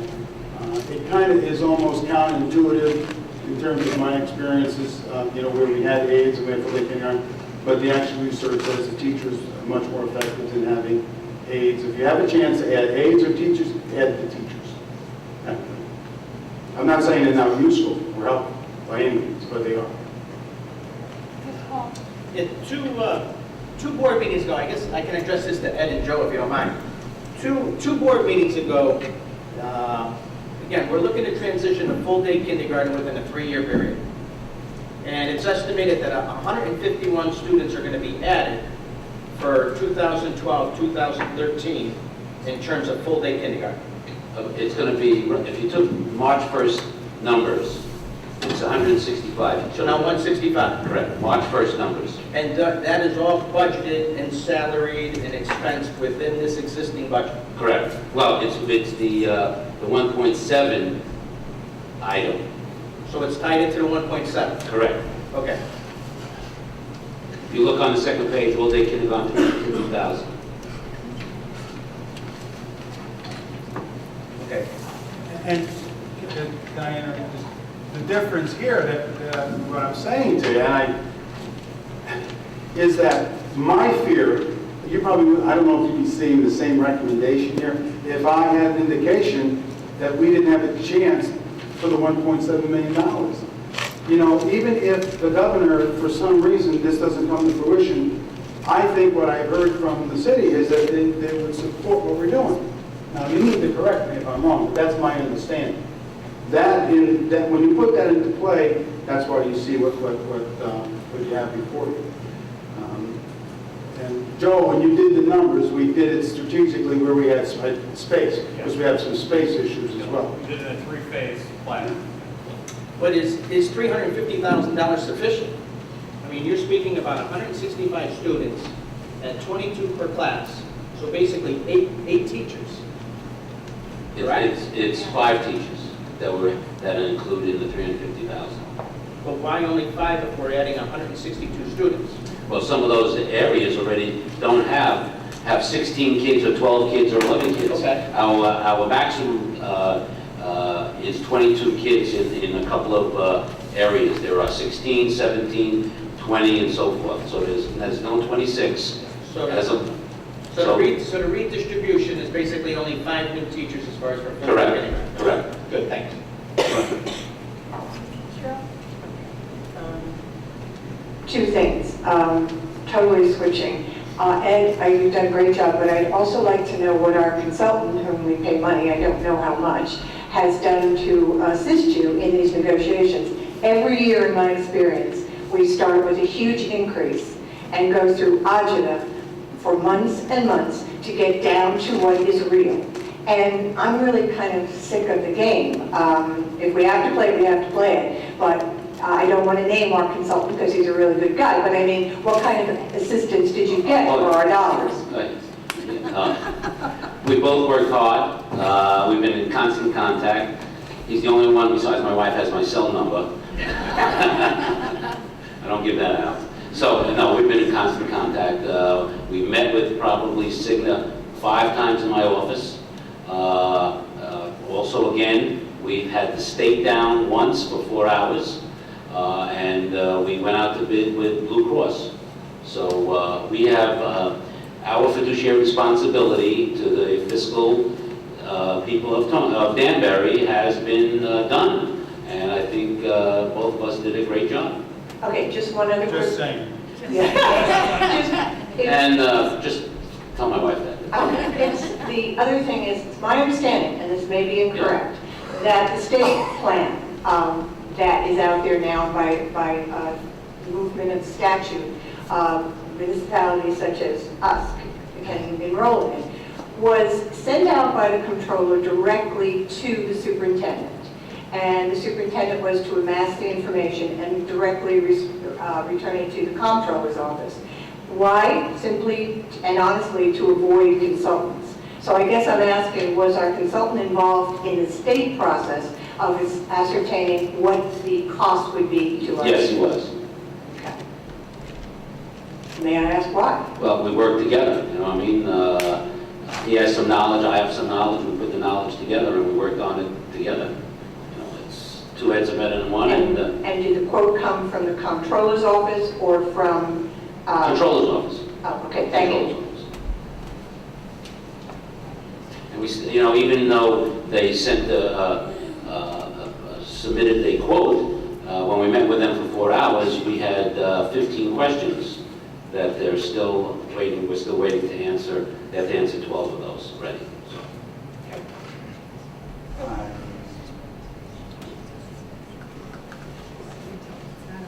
E: It kind of is almost counterintuitive in terms of my experiences, where we had aides and we had full-day kindergarten, but the actual research says the teachers are much more effective than having aides. If you have a chance to add aides or teachers, add the teachers. I'm not saying they're not useful or helpful by any means, but they are.
K: Two board meetings ago, I guess I can address this to Ed and Joe if you don't mind. Two board meetings ago, again, we're looking to transition to full-day kindergarten within a 3-year period. And it's estimated that 151 students are going to be added for 2012, 2013 in terms of full-day kindergarten.
M: It's going to be, if you took March 1st numbers, it's 165.
K: So now 165.
M: Correct, March 1st numbers.
K: And that is all budgeted and salaried and expensed within this existing budget.
M: Correct. Well, it's the 1.7 item.
K: So it's tied into the 1.7?
M: Correct.
K: Okay.
M: If you look on the second page, all-day kindergarten, 2,000.
K: Okay.
E: And Diana, the difference here that what I'm saying to you is that my fear, you probably, I don't know if you'd be seeing the same recommendation here, if I had an indication that we didn't have a chance for the $1.7 million. Even if the governor, for some reason, this doesn't come to fruition, I think what I heard from the city is that they would support what we're doing. Now, you need to correct me if I'm wrong, but that's my understanding. That when you put that into play, that's why you see what you have before you. And Joe, when you did the numbers, we did it strategically where we had space, because we have some space issues as well.
N: We did it in a 3-phase plan.
K: But is $350,000 sufficient? I mean, you're speaking about 165 students and 22 per class, so basically eight teachers.
M: It's 5 teachers that are included in the 350,000.
K: But why only 5 if we're adding 162 students?
M: Well, some of those areas already don't have 16 kids or 12 kids or 11 kids.
K: Okay.
M: Our maximum is 22 kids in a couple of areas. There are 16, 17, 20, and so forth. So there's no 26.
K: So the redistribution is basically only 5 new teachers as far as we're
M: correct. Correct.
K: Good, thanks.
J: Two things, totally switching. Ed, you've done a great job, but I'd also like to know what our consultant, whom we pay money, I don't know how much, has done to assist you in these negotiations. Every year in my experience, we start with a huge increase and go through agita for months and months to get down to what is real. And I'm really kind of sick of the game. If we have to play it, we have to play it. But I don't want to name our consultant because he's a really good guy. But I mean, what kind of assistance did you get for our dollars?
M: We both worked hard. We've been in constant contact. He's the only one besides my wife has my cell number. I don't give that out. So, no, we've been in constant contact. We met with probably Cigna 5 times in my office. Also, again, We've had the state down once for 4 hours, and we went out to bid with Blue Cross. So we have our fiduciary responsibility to the fiscal people of Danbury has been done. And I think both of us did a great job.
J: Okay, just one other
E: Just
J: question.
E: saying.
M: And just tell my wife that.
J: The other thing is, it's my understanding, and this may be incorrect, that the state plan that is out there now by movement of statute, municipalities such as us can enroll in, was sent out by the controller directly to the superintendent. And the superintendent was to amass the information and directly return it to the comptroller's office. Why? Simply and honestly to avoid consultants. So I guess I'm asking, was our consultant involved in the state process of ascertaining what the cost would be to us?
M: Yes, he was.
J: Okay. May I ask why?
M: Well, we worked together, you know what I mean? He has some knowledge, I have some knowledge, we put the knowledge together and we worked on it together. You know, it's two heads are better than one. And
J: did the quote come from the comptroller's office or from?
M: Controller's office.
J: Oh, okay, thank you.
M: And we, you know, even though they sent submitted a quote, when we met with them for 4 hours, we had 15 questions that they're still waiting. We're still waiting to answer. They have to answer 12 of those already. So.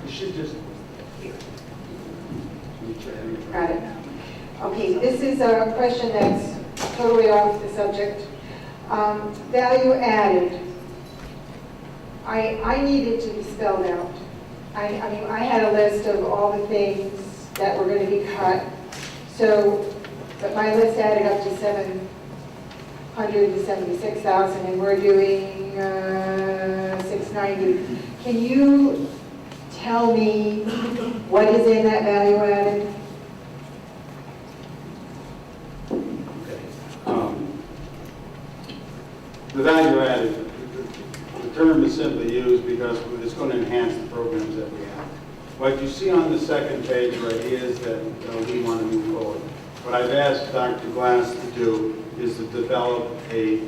E: You should just.
O: Got it. Okay, this is a question that's totally off the subject. Value added. I needed to be spelled out. I mean, I had a list of all the things that were going to be cut. So, but my list added up to 776,000, and we're doing 690. Can you tell me what is in that value added?
E: The value added, the term is simply used because it's going to enhance the programs that we have. What you see on the second page right here is that we want to move forward. What I've asked Dr. Glass to do is to develop a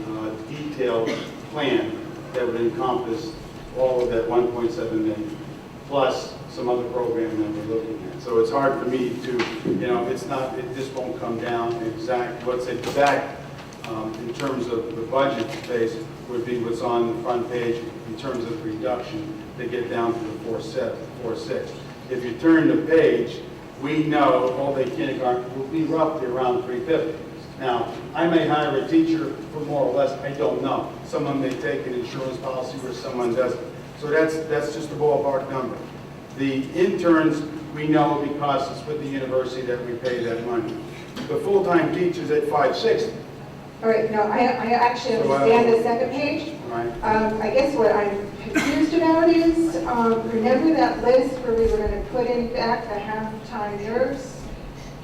E: detailed plan that would encompass all of that 1.7 million, plus some other program that we're looking at. So it's hard for me to, you know, it's not, it just won't come down exact, what's exact in terms of the budget space would be what's on the front page in terms of reduction to get down to the 4.6. If you turn the page, we know all-day kindergarten will be roughly around 350. Now, I may hire a teacher for more or less, I don't know. Someone may take an insurance policy where someone doesn't. So that's just a ballpark number. The interns, we know because it's with the university that we pay that money. The full-time teachers at 560.
O: All right, no, I actually understand the second page.
E: Right.
O: I guess what I'm confused about is, remember that list where we were going to put in back the half-time nurse?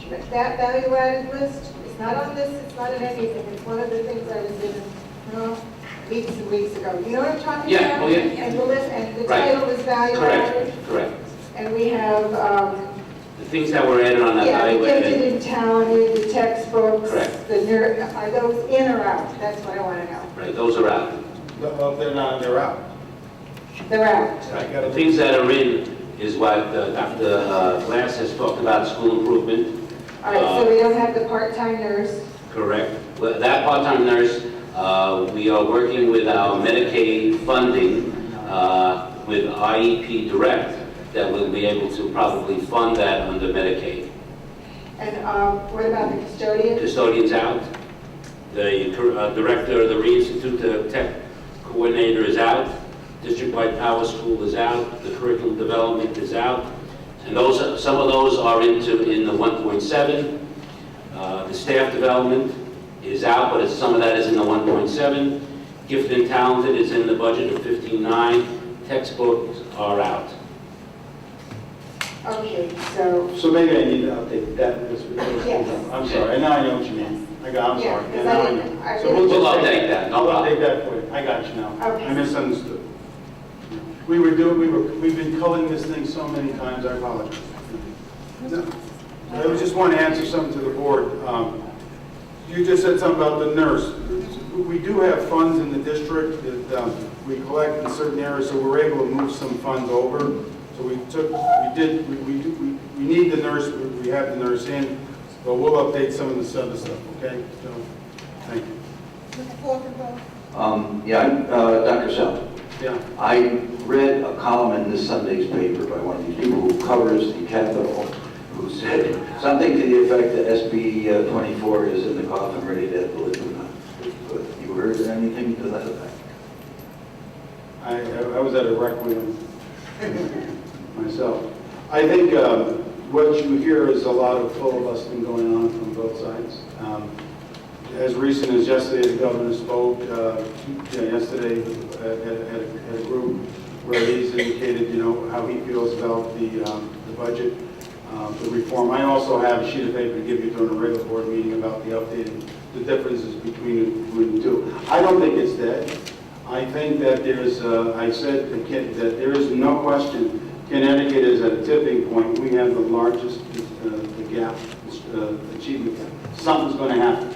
O: That value-added list? It's not on this, it's not in anything. It's one of the things I was given, weeks and weeks ago. You know what I'm talking about?
M: Yeah, oh yeah.
O: And the list, and the
M: Right.
O: title is value-added.
M: Correct.
O: And we have,
M: The things that were added on that
O: yeah, the
M: value
O: gifted
M: added.
O: and talented, the textbooks,
M: Correct.
O: the nerd, are those in or out? That's what I want to know.
M: Right, those are out.
E: Well, they're not, they're out.
O: They're out.
M: Right. The things that are in is what Dr. Glass has talked about, school improvement.
O: All right, so we don't have the part-time nurse.
M: Correct. Well, that part-time nurse, we are working with our Medicaid funding with IEP Direct that will be able to probably fund that under Medicaid.
O: And what about the custodian?
M: Custodian's out. The director of the Reinstitute, the tech coordinator is out. District-wide power school is out. The curriculum development is out. And those, some of those are in the 1.7. The staff development is out, but some of that is in the 1.7. Gifted and talented is in the budget of 15.9. Textbooks are out.
O: Okay, so,
E: So maybe I need to update that list.
O: Yes.
E: I'm sorry, now I know what you mean. I I'm
O: Yeah,
E: sorry.
O: because
E: Yeah, now
O: I
E: I
O: didn't-
E: know.
O: I
E: So
O: didn't-
E: we'll
M: We'll
E: just
M: update that, no
E: I'll
M: problem.
E: update that for you. I got you now.
O: Okay.
E: I misunderstood. We've been culling this thing so many times, I apologize. No. I just want to answer something to the board. You just said something about the nurse. We do have funds in the district that we collect in certain areas, so we're able to move some funds over. So we need the nurse, we have the nurse in, but we'll update some of this other stuff, okay? So, thank you.
A: Mr. Fortenbaugh?
P: Dr. Sell.
E: Yeah.
P: I read a column in this Sunday's paper by one of these people who covers the Capitol, who said something to the effect that SB 24 is in the coffin ready to hit the liquid. You heard anything to that effect?
E: I was at a requiem myself. I think what you hear is a lot of filibustering going on from both sides. As recent as yesterday, the governor spoke yesterday at a group where he's indicated, how he feels about the budget, the reform. I also have a sheet of paper to give you during a regular board meeting about the updating, the differences between the two. I don't think it's dead. I think that I said that there is no question Connecticut is at a tipping point. We have the largest gap, achievement gap. Something's going to happen.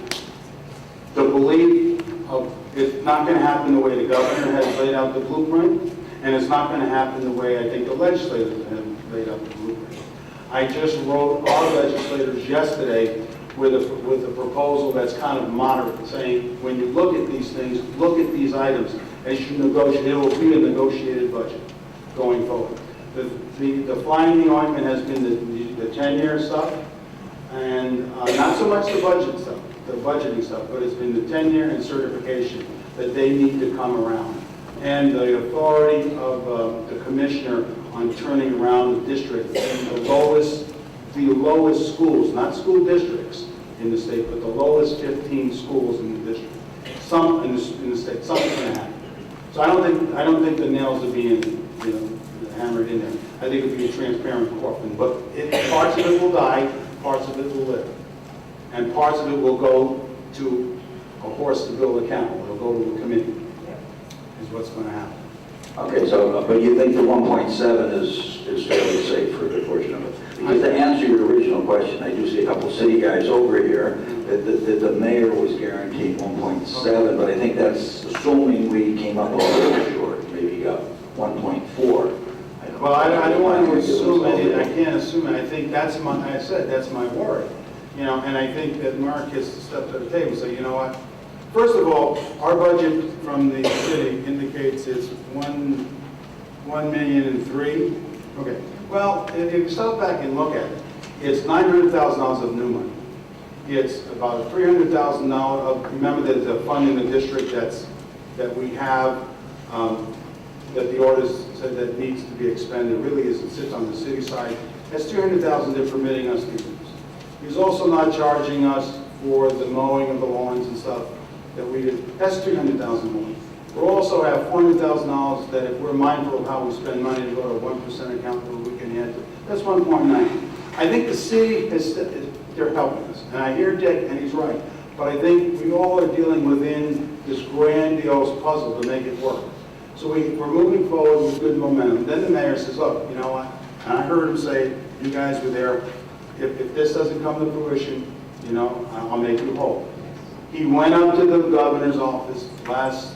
E: The belief of it's not going to happen the way the governor has laid out the blueprint, and it's not going to happen the way I think the legislators have laid out the blueprint. I just wrote our legislators yesterday with a proposal that's kind of moderate, saying when you look at these things, look at these items as you negotiate. It will be a negotiated budget going forward. The fly in the ointment has been the 10-year stuff, and not so much the budget stuff, the budgeting stuff, but it's been the 10-year and certification that they need to come around. And the authority of the commissioner on turning around the district and the lowest schools, not school districts in the state, but the lowest 15 schools in the district. Some in the state, something's going to happen. So I don't think the nails are being hammered in there. I think it'll be a transparent coffin, but parts of it will die, parts of it will live, and parts of it will go to a horse to build a camel. It'll go to a committee. Is what's going to happen.
P: Okay, so, but you think the 1.7 is fairly safe for a good portion of it? Because to answer your original question, I do see a couple of city guys over here, that the mayor was guaranteed 1.7, but I think that's assuming we came up a little short, maybe got 1.4.
E: Well, I don't want to assume anything. I can't assume it. I think that's my worry. And I think that Mark has stepped to the table and said, you know what? First of all, our budget from the city indicates it's $1.3 million. Okay. Well, if you stop back and look at it, it's $900,000 of new money. It's about $300,000 of, remember that the fund in the district that we have, that the orders said that needs to be expended, really is, it sits on the city side. That's $200,000 they're permitting us to use. He's also not charging us for the mowing of the lawns and stuff that we did. That's $300,000 more. We'll also have $400,000 that if we're mindful of how we spend money to go to a 1% account where we can add to. That's 1.9. I think the city they're helping us. And I hear Dick, and he's right. But I think we all are dealing within this grandiose puzzle to make it work. So we're moving forward with good momentum. Then the mayor says, look, you know what? And I heard him say, you guys were there, if this doesn't come to fruition, I'll make you whole. He went up to the governor's office last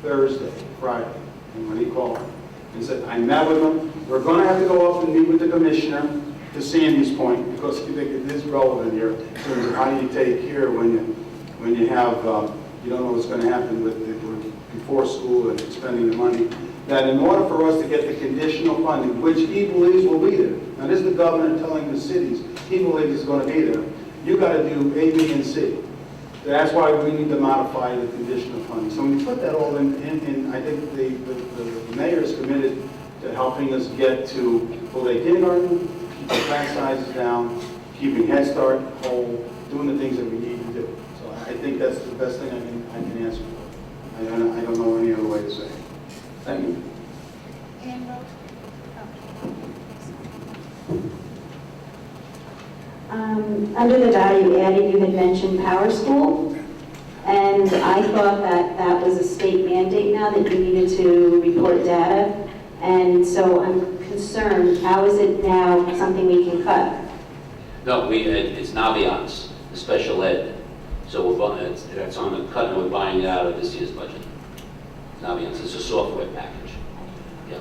E: Friday, and when he called and said, I met with him. We're going to have to go up and meet with the commissioner, to Sandy's point, because I think it is relevant here in terms of how do you take care when you have, you don't know what's going to happen with before school and expending the money, that in order for us to get the conditional funding, which he believes will be there, now this is the governor telling the cities, he believes it's going to be there, you got to do A, B, and C. That's why we need to modify the conditional funding. So when we put that all in I think the mayor is committed to helping us get to full-day kindergarten, keeping class sizes down, keeping Head Start whole, doing the things that we need to do. So I think that's the best thing I can answer for. I don't know any other way to say it. Thank you.
L: Under the value added, you had mentioned Power School, and I thought that that was a state mandate now that you needed to report data, and so I'm concerned, how is it now something we can cut?
M: No, it's Naviance, the special ed. So that's on the cut, and we're buying it out of this year's budget. Naviance, it's a software package. Yeah.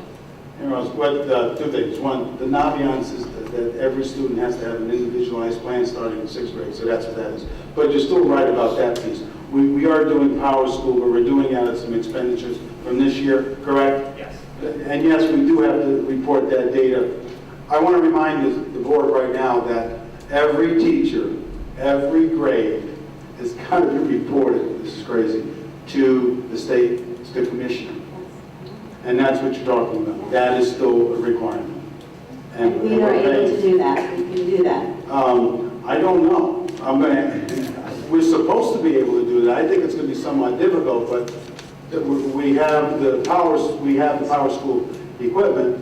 E: You know, two things. One, the Naviance is that every student has to have an individualized plan starting in 6th grade, so that's what that is. But you're still right about that piece. We are doing Power School, but we're doing out of some expenditures from this year, correct?
N: Yes.
E: And yes, we do have to report that data. I want to remind the board right now that every teacher, every grade has got to be reported, this is crazy, to the state, to the commissioner. And that's what you're talking about. That is still a requirement.
L: And we are able to do that, we can do that.
E: I don't know. We're supposed to be able to do that. I think it's going to be somewhat difficult, but we have the power school equipment.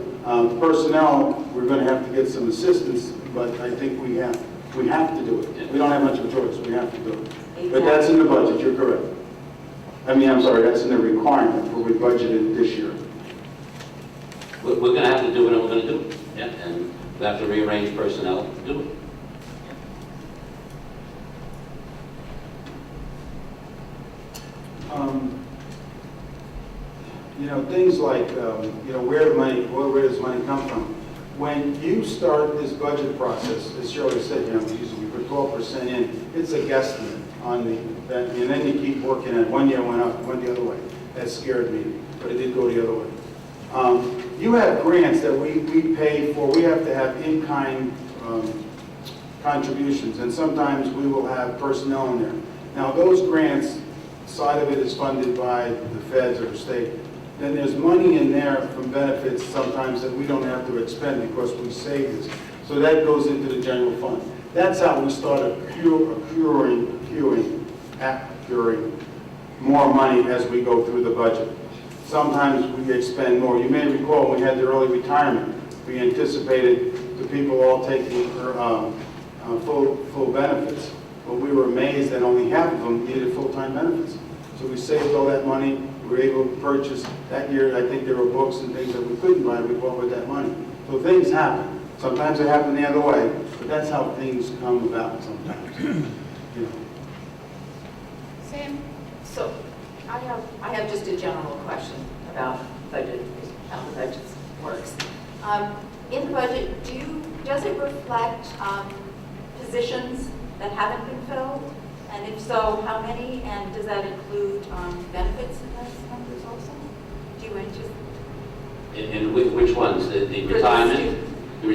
E: Personnel, we're going to have to get some assistance, but I think we have to do it. We don't have much of a choice. We have to do it. But that's in the budget. You're correct. I'm sorry. That's in the requirement for we budgeted this year.
M: We're going to have to do it, and we're going to do it. Yeah, and we have to rearrange personnel to do it.
E: You know, things like, you know, where does money come from? When you start this budget process, as Shirley said, you know, we put 12% in, it's a guesstimate on that, and then you keep working at it. One year it went up, it went the other way. That scared me, but it did go the other way. You have grants that we pay for. We have to have in-kind contributions, and sometimes we will have personnel in there. Now, those grants, side of it is funded by the feds or the state. Then there's money in there from benefits sometimes that we don't have to expend because we save this. So that goes into the general fund. That's how we start accruing more money as we go through the budget. Sometimes we expend more. You may recall when we had the early retirement, we anticipated the people all taking full benefits, but we were amazed that only half of them needed full-time benefits. So we saved all that money. We were able to purchase that year. I think there were books and things that we couldn't buy. We bought with that money. So things happen. Sometimes they happen the other way, but that's how things come about sometimes. You know.
I: Sam? So I have just a general question about budget, how the budget works. In the budget, does it reflect positions that haven't been filled? And if so, how many? And does that include benefits in those numbers also? Do you anticipate?
M: In which ones? The retirement? The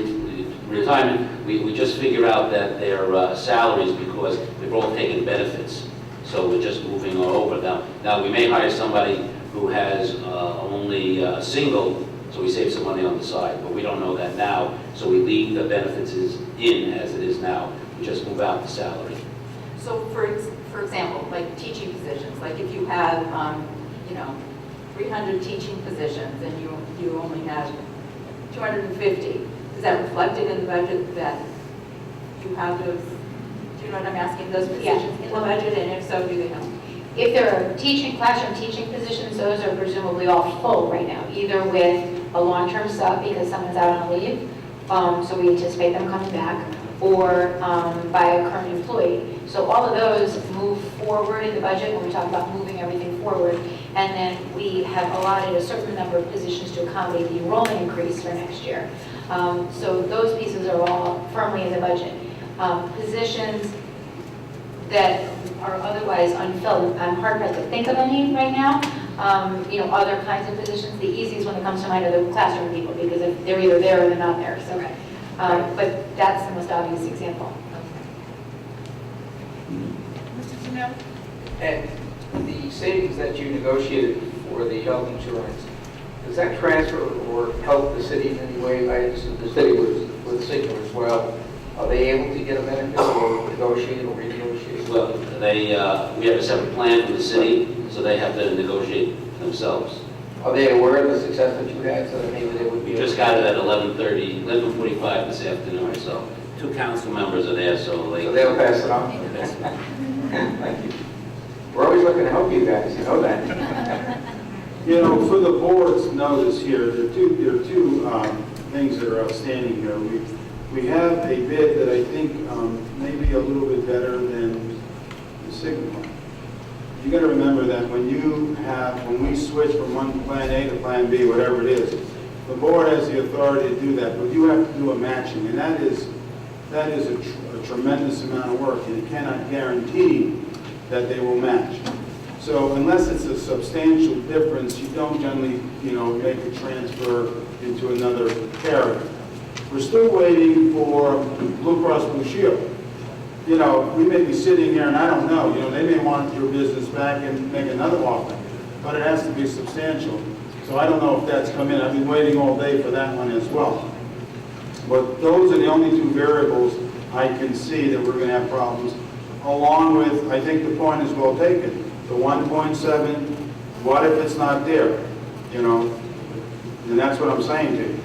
M: retirement, we just figure out that their salaries because they've all taken benefits. So we're just moving over. Now we may hire somebody who has only a single, so we save some money on the side, but we don't know that now. So we leave the benefits in as it is now. We just move out the salary.
I: So for example, like teaching positions, like if you have, 300 teaching positions and you only have 250, is that reflected in the budget that you have those, do you know what I'm asking, those positions in the budget, and if so, do they help?
D: If there are classroom teaching positions, those are presumably all full right now, either with a long-term sub because someone's out on leave, so we anticipate them coming back, or by a current employee. So all of those move forward in the budget when we talk about moving everything forward, and then we have allotted a certain number of positions to accommodate the enrollment increase for next year. So those pieces are all firmly in the budget. Positions that are otherwise unfilled, I'm hard-pressed to think of any right now. Other kinds of positions, the easiest one that comes to mind are the classroom people, because if they're either there or they're not there. So, but that's the most obvious example.
A: Mr. Janelle?
F: And the savings that you negotiated for the health insurance, does that transfer or help the city in any way? I understand the city with Sigma as well. Are they able to get a benefit or negotiate or renegotiate?
M: Well, we have a separate plan from the city, so they have to negotiate themselves.
F: Are they aware of the success that you had, so that maybe they would be?
M: We just got it at 11:45 this afternoon, so 2 council members are there, so they...
F: So they'll pass it on?
M: Yes.
F: Thank you. We're always looking to help you guys, you know that.
E: You know, for the board's notice here, there are two things that are outstanding here. We have a bid that I think may be a little bit better than the Sigma. You got to remember that when we switch from one plan A to plan B, whatever it is, the board has the authority to do that, but you have to do a matching, and that is a tremendous amount of work, and you cannot guarantee that they will match. So unless it's a substantial difference, you don't generally, make a transfer into another carrier. We're still waiting for Blue Cross Blue Shield. We may be sitting here and I don't know, they may want your business back and make another offer, but it has to be substantial. So I don't know if that's come in. I've been waiting all day for that one as well. But those are the only 2 variables I can see that we're going to have problems, along with, I think the point is well taken. The 1.7, what if it's not there? And that's what I'm saying to you.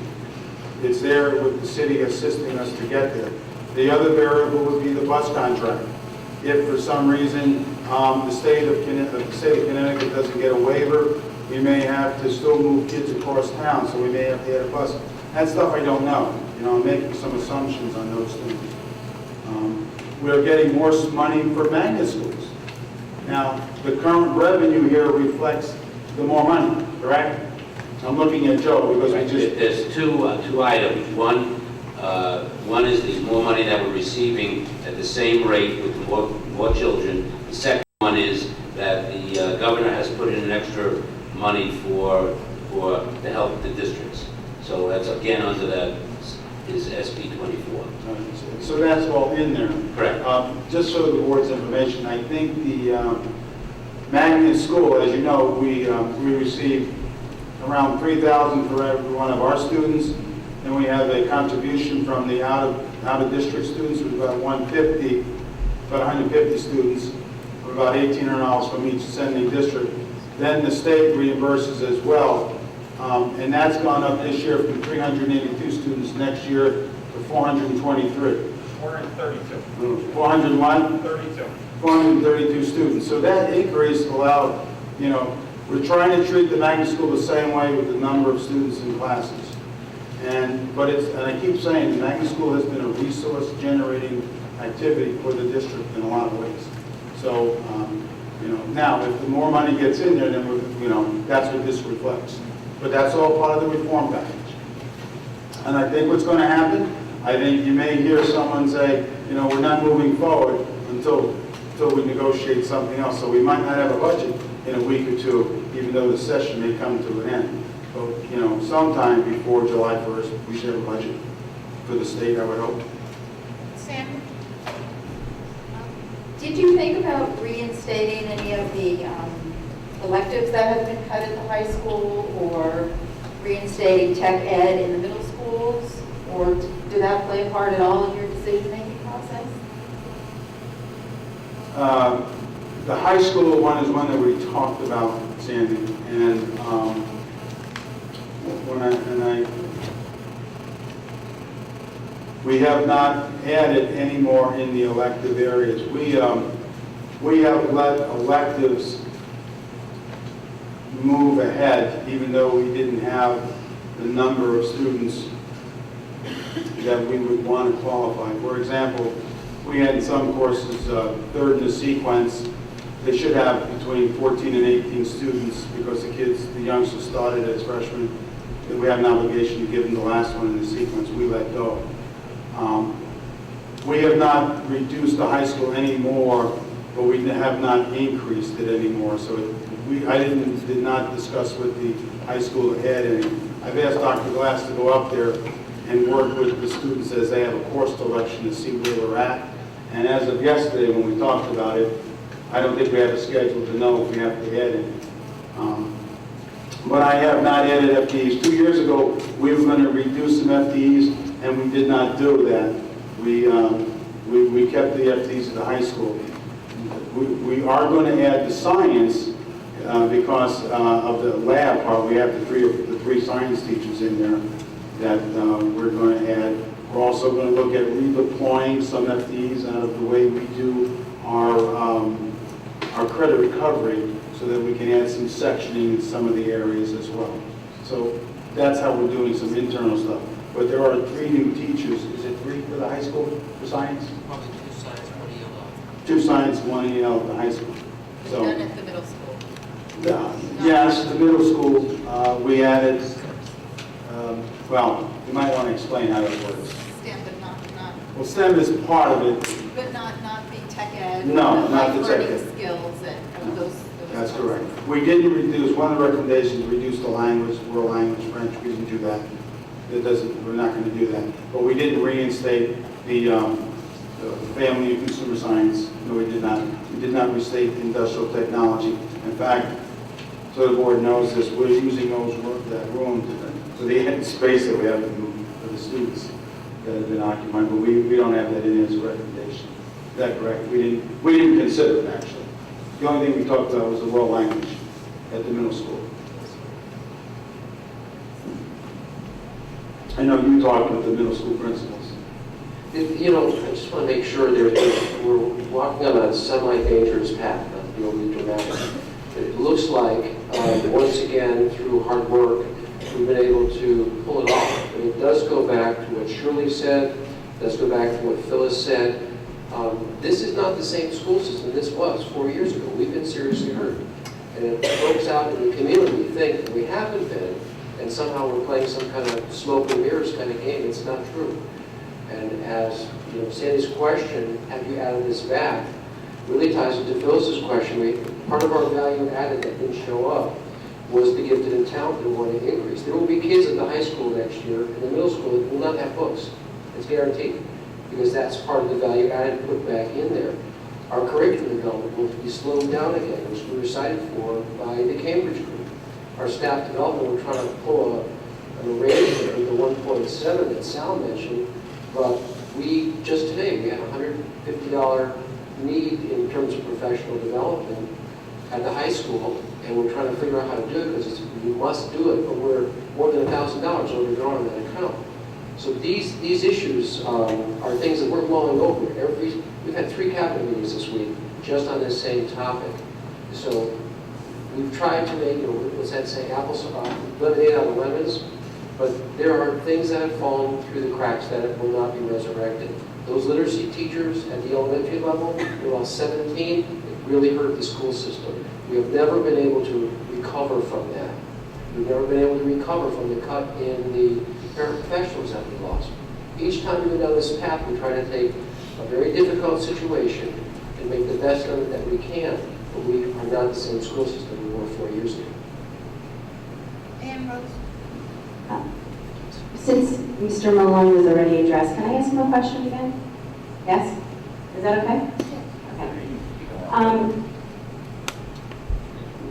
E: It's there with the city assisting us to get there. The other variable would be the bus contract. If for some reason the state of Connecticut doesn't get a waiver, we may have to still move kids across town, so we may have to add a bus. That stuff I don't know. I'm making some assumptions on those things. We're getting more money for magnet schools. Now, the current revenue here reflects the more money, correct? I'm looking at Joe because we just...
M: There's two items. One is the more money that we're receiving at the same rate with more children. The second one is that the governor has put in an extra money to help the districts. So that's again under that is SB 24.
E: So that's all in there.
M: Correct.
E: Just so the board's information, I think the magnet school, as you know, we receive around $3,000 for every one of our students, and we have a contribution from the out of district students with about 150 students, with about $1,800 from each sending district. Then the state reimburses as well, and that's gone up this year from 382 students next year to 423.
N: 432.
E: 401?
N: 32.
E: 432 students. So that increase allowed, we're trying to treat the magnet school the same way with the number of students in classes. And I keep saying, the magnet school has been a resource generating activity for the district in a lot of ways. So, now if the more money gets in there, then that's what this reflects. But that's all part of the reform package. And I think what's going to happen, I think you may hear someone say, we're not moving forward until we negotiate something else. So we might not have a budget in a week or two, even though the session may come to an end. But, sometime before July 1st, we should have a budget for the state, I would hope.
I: Sam, did you think about reinstating any of the electives that have been cut at the high school, or reinstating tech ed in the middle schools? Or did that play a part at all in your decision-making process?
E: The high school one is one that we talked about, Sandy, and we have not added any more in the elective areas. We have let electives move ahead, even though we didn't have the number of students that we would want to qualify. For example, we had some courses, third in the sequence, they should have between 14 and 18 students because the youngsters started as freshmen, and we have an obligation to give them the last one in the sequence. We let go. We have not reduced the high school anymore, but we have not increased it anymore. So I did not discuss with the high school to add any. I've asked Dr. Glass to go up there and work with the students as they have a course selection to see where we're at. And as of yesterday, when we talked about it, I don't think we have a schedule to know if we have to add it. But I have not added FTEs. 2 years ago, we were going to reduce some FTEs, and we did not do that. We kept the FTEs at the high school. We are going to add the science because of the lab part. We have the three science teachers in there that we're going to add We're also going to look at redeploying some FTEs out of the way we do our credit recovery so that we can add some sectioning in some of the areas as well. So that's how we're doing some internal stuff. But there are 3 new teachers. Is it 3 for the high school for science?
C: Probably 2 science, 1 ELO.
E: 2 science, 1 EL at the high school. So,
I: Done at the middle school.
E: yes, the middle school, we added, well, you might want to explain how that works.
I: STEM, but not,
E: Well, STEM is part of it.
I: but not be tech ed.
E: No, not the tech
I: learning
E: ed.
I: skills and those.
E: That's correct. We didn't reduce, one of the recommendations, reduce the language, world language, French, we didn't do that. It doesn't, we're not going to do that. But we didn't reinstate the family and consumer science. No, we did not. We did not restate industrial technology. In fact, so the board knows this, we're using that room to the end space that we have to move for the students that have been occupied, but we don't have that in as a recommendation. Is that correct? We didn't consider it, actually. The only thing we talked about was the world language at the middle school. I know you talked with the middle school principals.
Q: You know, I just want to make sure we're walking on a semi-dangerous path, not to be overly dramatic. It looks like, once again, through hard work, we've been able to pull it off. And it does go back to what Shirley said, it does go back to what Phyllis said. This is not the same school system this was 4 years ago. We've been seriously hurt. And if folks out in the community think that we haven't been, and somehow we're playing some kind of smoke and mirrors kind of game, it's not true. And as you know, Sandy's question, have you added this back, really ties into Phyllis's question. Part of our value added that didn't show up was the gifted and talented one to increase. There will be kids at the high school next year, in the middle school, that will not have books. It's guaranteed, because that's part of the value added put back in there. Our curriculum development will be slowed down again, which we were cited for by the Cambridge group. Our staff development, we're trying to pull an arrangement of the 1.7 that Sal mentioned, but just today, we had a $150 need in terms of professional development at the high school, and we're trying to figure out how to do it, because we must do it, but we're more than $1,000 overdrawn on that account. So these issues are things that we're mulling over. We've had 3 cabinet meetings this week just on this same topic. So we've tried to make, what's that say, lemonade out of lemons, but there are things that have fallen through the cracks that will not be resurrected. Those literacy teachers at the elementary level, they're all 17, it really hurt the school system. We have never been able to recover from that. We've never been able to recover from the cut in the paraprofessionals that we lost. Each time we go down this path, we try to take a very difficult situation and make the best of it that we can, but we are not the same school system we were 4 years ago.
I: Ann Rose.
L: Since Mr. Malone was already addressed, can I ask him a question again? Yes? Is that okay? Okay.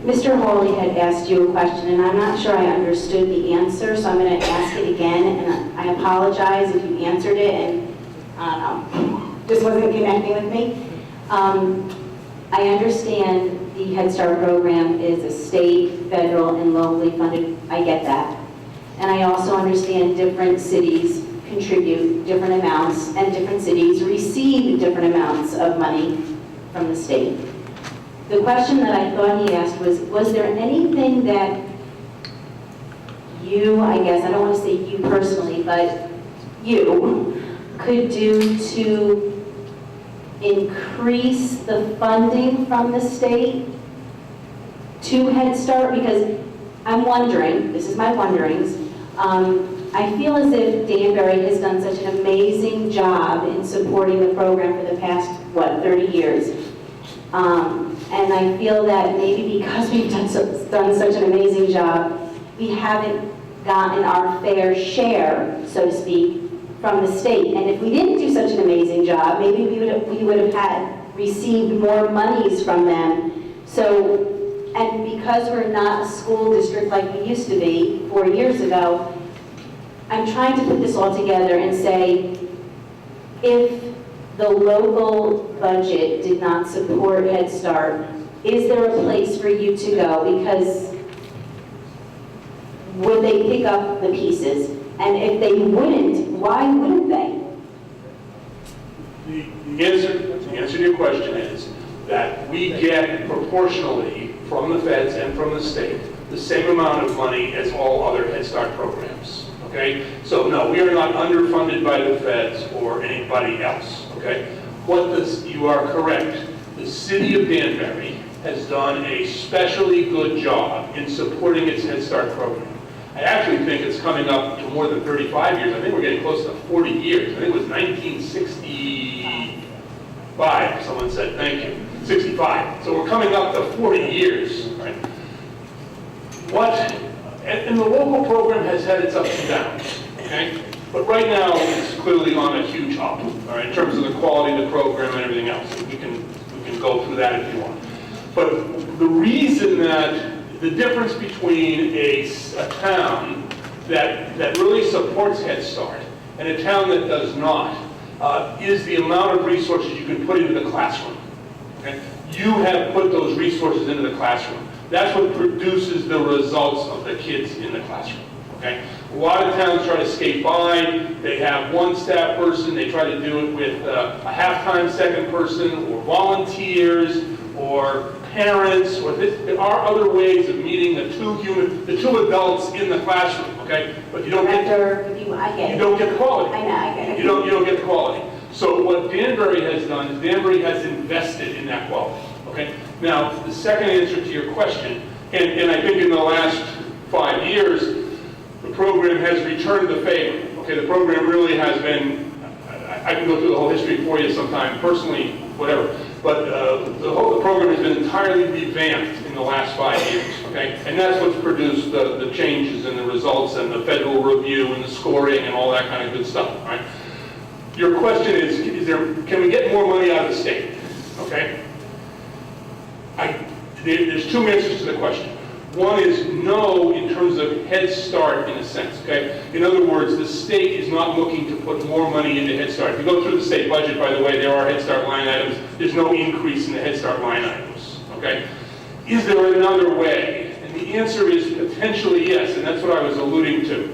L: Mr. Hawley had asked you a question, and I'm not sure I understood the answer, so I'm going to ask it again, and I apologize if you answered it and, I don't know, just wasn't connecting with me. I understand the Head Start program is a state, federal, and locally funded. I get that. And I also understand different cities contribute different amounts, and different cities receive different amounts of money from the state. The question that I thought he asked was there anything that you, I guess, I don't want to say you personally, but you could do to increase the funding from the state to Head Start? Because I'm wondering, this is my wonderings, I feel as if Danbury has done such an amazing job in supporting the program for the past, 30 years. And I feel that maybe because we've done such an amazing job, we haven't gotten our fair share, so to speak, from the state. And if we didn't do such an amazing job, maybe we would have received more monies from them. So, and because we're not a school district like we used to be 4 years ago, I'm trying to put this all together and say, if the local budget did not support Head Start, is there a place for you to go? Because would they pick up the pieces? And if they wouldn't, why wouldn't they?
H: The answer to your question is that we get proportionally from the feds and from the state the same amount of money as all other Head Start programs, okay? So no, we are not underfunded by the feds or anybody else, okay? You are correct. The city of Danbury has done a specially good job in supporting its Head Start program. I actually think it's coming up to more than 35 years. I think we're getting close to 40 years. I think it was 1965, someone said, thank you, 65. So we're coming up to 40 years, right? And the local program has had its ups and downs, okay? But right now, it's clearly on a huge up, all right, in terms of the quality of the program and everything else. We can go through that if you want. But the reason that the difference between a town that really supports Head Start and a town that does not is the amount of resources you can put into the classroom. Okay? You have put those resources into the classroom. That's what produces the results of the kids in the classroom. Okay? A lot of towns try to skate by. They have one staff person. They try to do it with a half-time second person or volunteers or parents, or there are other ways of meeting the two adults in the classroom, okay? But you don't get the quality.
L: I know, I get it.
H: You don't get the quality. So what Danbury has done is Danbury has invested in that quality, okay? Now, the second answer to your question, and I think in the last 5 years, the program has returned the favor, okay? The program really has been, I can go through the whole history for you sometime, personally, whatever. But the program has been entirely revamped in the last 5 years, okay? And that's what's produced the changes and the results and the federal review and the scoring and all that kind of good stuff, all right? Your question is can we get more money out of the state, okay? There's two answers to the question. One is no in terms of Head Start in a sense, okay? In other words, the state is not looking to put more money into Head Start. If you go through the state budget, by the way, there are Head Start line items. There's no increase in the Head Start line items, okay? Is there another way? And the answer is potentially yes, and that's what I was alluding to.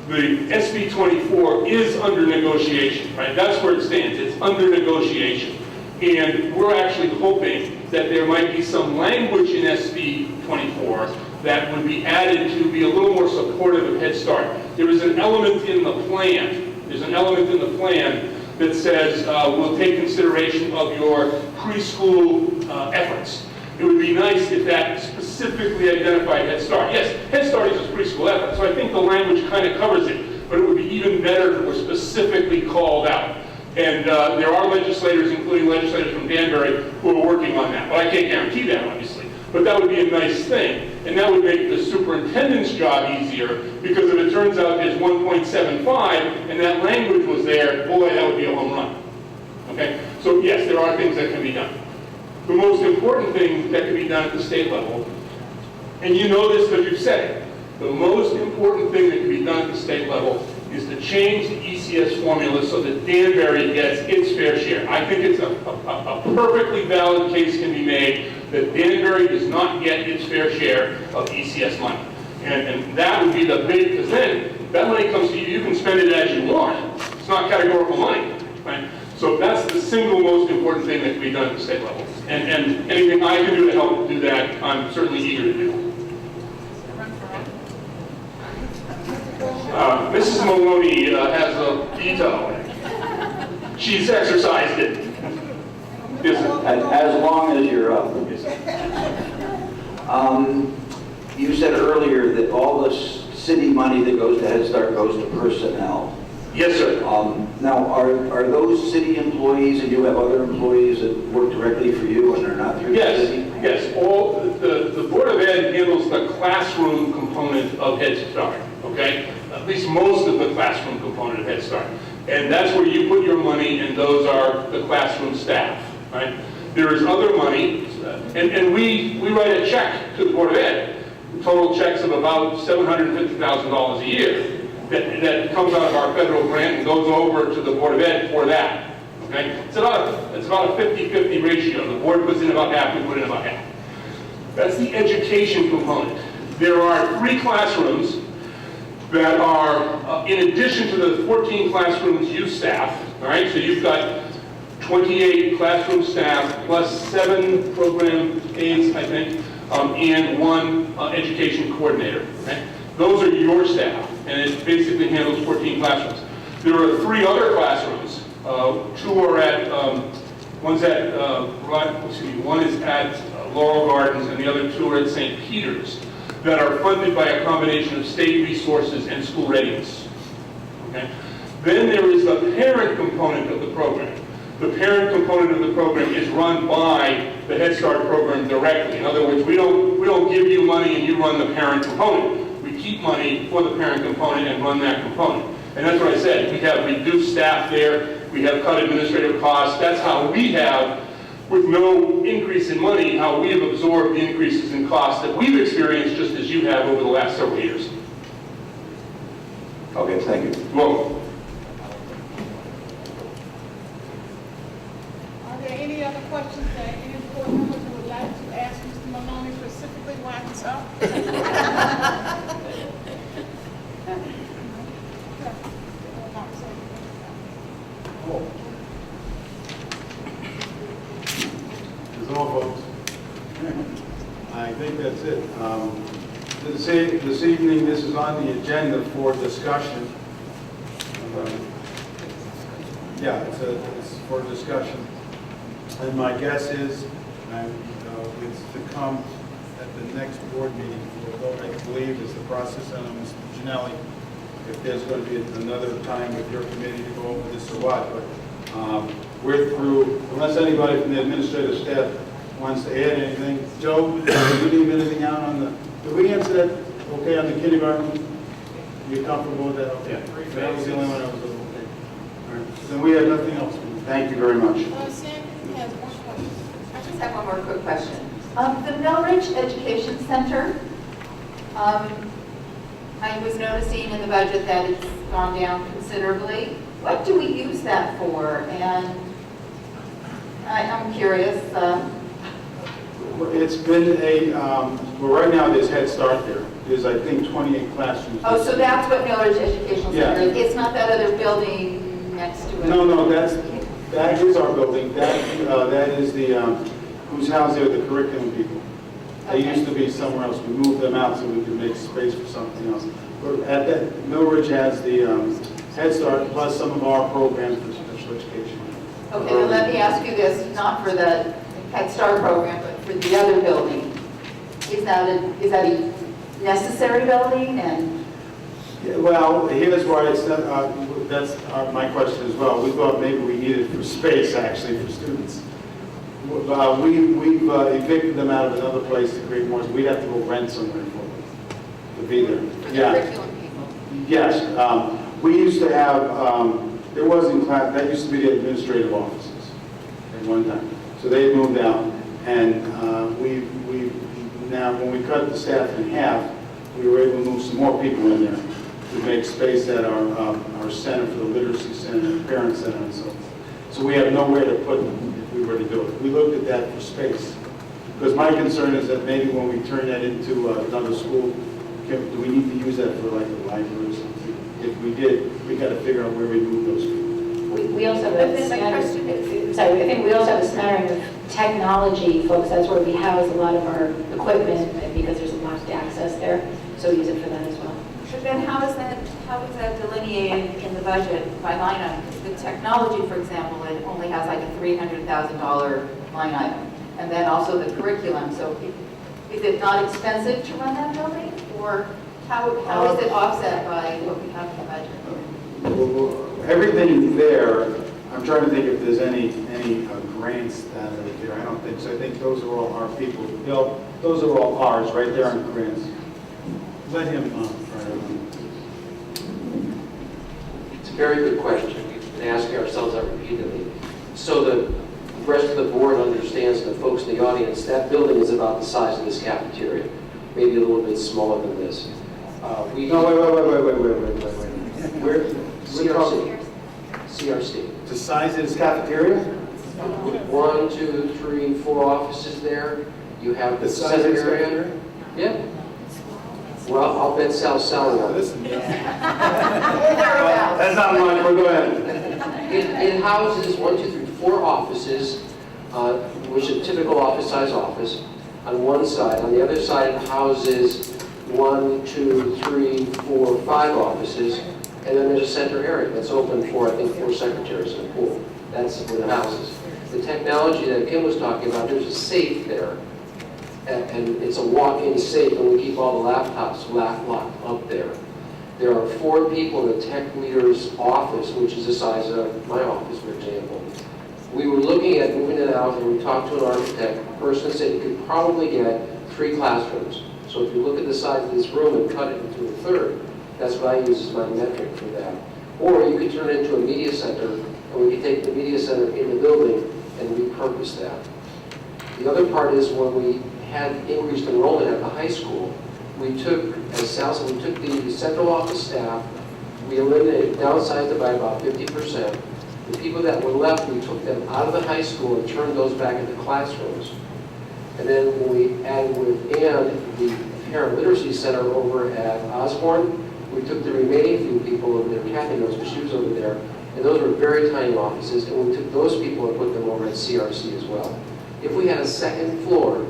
H: The SB 24 is under negotiation, right? That's where it stands. It's under negotiation. And we're actually hoping that there might be some language in SB 24 that would be added to be a little more supportive of Head Start. There is an element in the plan. There's an element in the plan that says we'll take consideration of your preschool efforts. It would be nice if that specifically identified Head Start. Yes, Head Start is a preschool effort, so I think the language kind of covers it, but it would be even better if it were specifically called out. And there are legislators, including legislators from Danbury, who are working on that. But I can't guarantee that, obviously. But that would be a nice thing. And that would make the superintendent's job easier, because if it turns out there's 1.75 and that language was there, boy, that would be a home run. Okay? So yes, there are things that can be done. The most important thing that can be done at the state level, and you know this because you've said it, the most important thing that can be done at the state level is to change the ECS formula so that Danbury gets its fair share. I think it's a perfectly valid case can be made that Danbury does not get its fair share of ECS money. And that would be the big, because then that money comes to you, you can spend it as you want. It's not categorical money, right? So that's the single most important thing that can be done at the state level. And anything I can do to help do that, I'm certainly eager to do. Mrs. Maloney has a veto. She's exercised it. Yes, sir.
P: As long as you're up. You said earlier that all the city money that goes to Head Start goes to personnel.
H: Yes, sir.
P: Now, are those city employees, and you have other employees that work directly for you and are not through the city?
H: Yes. All the Board of Ed handles the classroom component of Head Start. Okay, at least most of the classroom component of Head Start, and that's where you put your money, and those are the classroom staff. Right? There is other money, and we write a check to the Board of Ed, total checks of about $750,000 a year. That comes out of our federal grant and goes over to the Board of Ed for that. Okay? It's about a 50-50 ratio. The board puts in about half, we put in about half. That's the education component. There are 3 classrooms that are, in addition to the 14 classrooms you staff, all right? So you've got 28 classroom staff, plus 7 program aides, I think, and 1 education coordinator. Okay? Those are your staff, and it basically handles 14 classrooms. There are 3 other classrooms. 2 are at, one is at Laurel Gardens, and the other 2 are at St. Peter's, that are funded by a combination of state resources and school readiness. Okay? Then there is the parent component of the program. The parent component of the program is run by the Head Start program directly. In other words, we don't give you money and you run the parent component. We keep money for the parent component and run that component. And that's what I said. We have reduced staff there. We have cut administrative costs. That's how we have, with no increase in money, how we have absorbed the increases in costs that we've experienced just as you have over the last several years.
P: Okay, thank you.
H: You're welcome.
A: Are there any other questions that any board members would like to ask Mr. Maloney specifically while he's up?
E: There's all votes. I think that's it. This evening, this is on the agenda for discussion. Yeah, it's for discussion. And my guess is, it's to come at the next board meeting, although I believe is the process, and Mr. Ginelli, if there's going to be another time with your committee to go over this or what, but we're through, unless anybody from the administrative staff wants to add anything. Joe, did we leave anything out on the, did we answer that okay on the kindergarten? You comfortable with that? Okay. That was the only one I was okay. All right. Then we have nothing else. Thank you very much.
A: Sandy has one question.
I: I just have one more quick question. The Millridge Education Center, I was noticing in the budget that it's gone down considerably. What do we use that for? And I'm curious.
E: It's been a, well, right now there's Head Start there. There's, I think, 28 classrooms.
I: Oh, so that's what Millridge Educational Center
E: Yeah.
I: is? It's not that other building next to it?
E: No, that is our building. That is the, who's housed there, the curriculum people. They
I: Okay.
E: used to be somewhere else. We moved them out so we could make space for something else. But at that, Millridge has the Head Start plus some of our programs for special education.
I: Okay, well, let me ask you this, not for the Head Start program, but for the other building. Is that a necessary building? And
E: Yeah, well, here's why it's, that's my question as well. We thought maybe we needed for space, actually, for students. We've evicted them out of another place to create more, so we'd have to go rent somewhere for them to be there.
I: for the
E: Yeah.
I: curriculum people?
E: Yes, we used to have, there wasn't class, that used to be the administrative offices at one time. So they moved out, and we now, when we cut the staff in half, we were able to move some more people in there to make space at our center for the literacy center, parent center, and so forth. So we have nowhere to put them if we were to do it. We looked at that for space. Because my concern is that maybe when we turn that into another school, do we need to use that for like a library or something? If we did, we got to figure out where we move those people.
D: We also have
I: But
D: a
I: then my question
D: smattering, sorry, I think we also have a smattering of technology folks. That's where we house a lot of our equipment because there's a locked access there. So we use it for that as well.
I: So then how is that delineated in the budget by line item? Because the technology, for example, it only has like a $300,000 line item. And then also the curriculum. So is it not expensive to run that building? Or how is it offset by what we have in the budget?
E: Everything there, I'm trying to think if there's any grants that are there. I don't think so. I think those are all our people. Bill, those are all ours, right there on grants. Let him try to.
Q: It's a very good question. We've been asking ourselves that repeatedly. So the rest of the board understands, and the folks in the audience, that building is about the size of this cafeteria, maybe a little bit smaller than this.
E: No, wait. We're talking
Q: CRC.
E: the size of this cafeteria?
Q: 1, 2, 3, 4 offices there. You have the
E: The size of
Q: center
E: this
Q: area.
E: cafeteria?
Q: Yeah. Well, I'll bet Sal's selling one.
E: Listen.
I: Thereabouts.
E: That's not mine, but go ahead.
Q: It houses 1, 2, 3, 4 offices, which is a typical office-size office, on one side. On the other side, it houses 1, 2, 3, 4, 5 offices, and then there's a center area that's open for, I think, 4 secretaries and a pool. That's what it houses. The technology that Kim was talking about, there's a safe there, and it's a walk-in safe, and we keep all the laptops locked up there. There are 4 people in the tech leader's office, which is the size of my office, for example. We were looking at moving it out, and we talked to an architect. The person said you could probably get 3 classrooms. So if you look at the size of this room and cut it into a third, that's what I use as my metric for that. Or you could turn it into a media center, and we could take the media center in the building and repurpose that. The other part is when we had increased enrollment at the high school, we took, as Sal said, we took the central office staff, we eliminated, downsized it by about 50%. The people that were left, we took them out of the high school and turned those back into classrooms. And then when we added with Ann, the Parent Literacy Center over at Osborne, we took the remaining few people over there, Kathy knows, because she was over there, and those were very tiny offices, and we took those people and put them over at CRC as well. If we had a second floor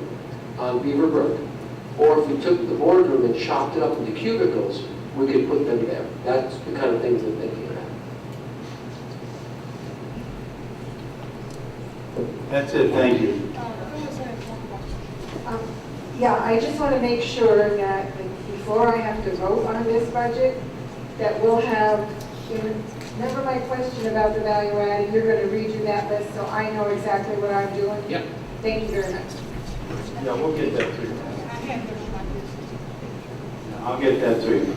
Q: on Beaverbrook, or if we took the boardroom and chopped it up into cubicles, we could put them there. That's the kind of things we're thinking about.
E: That's it, thank you.
O: Yeah, I just want to make sure that before I have to vote on this budget, that we'll have, remember my question about the value added, you're going to redo that list so I know exactly what I'm doing?
K: Yep.
O: Thank you very much.
E: Yeah, we'll get that to you. I'll get that to you.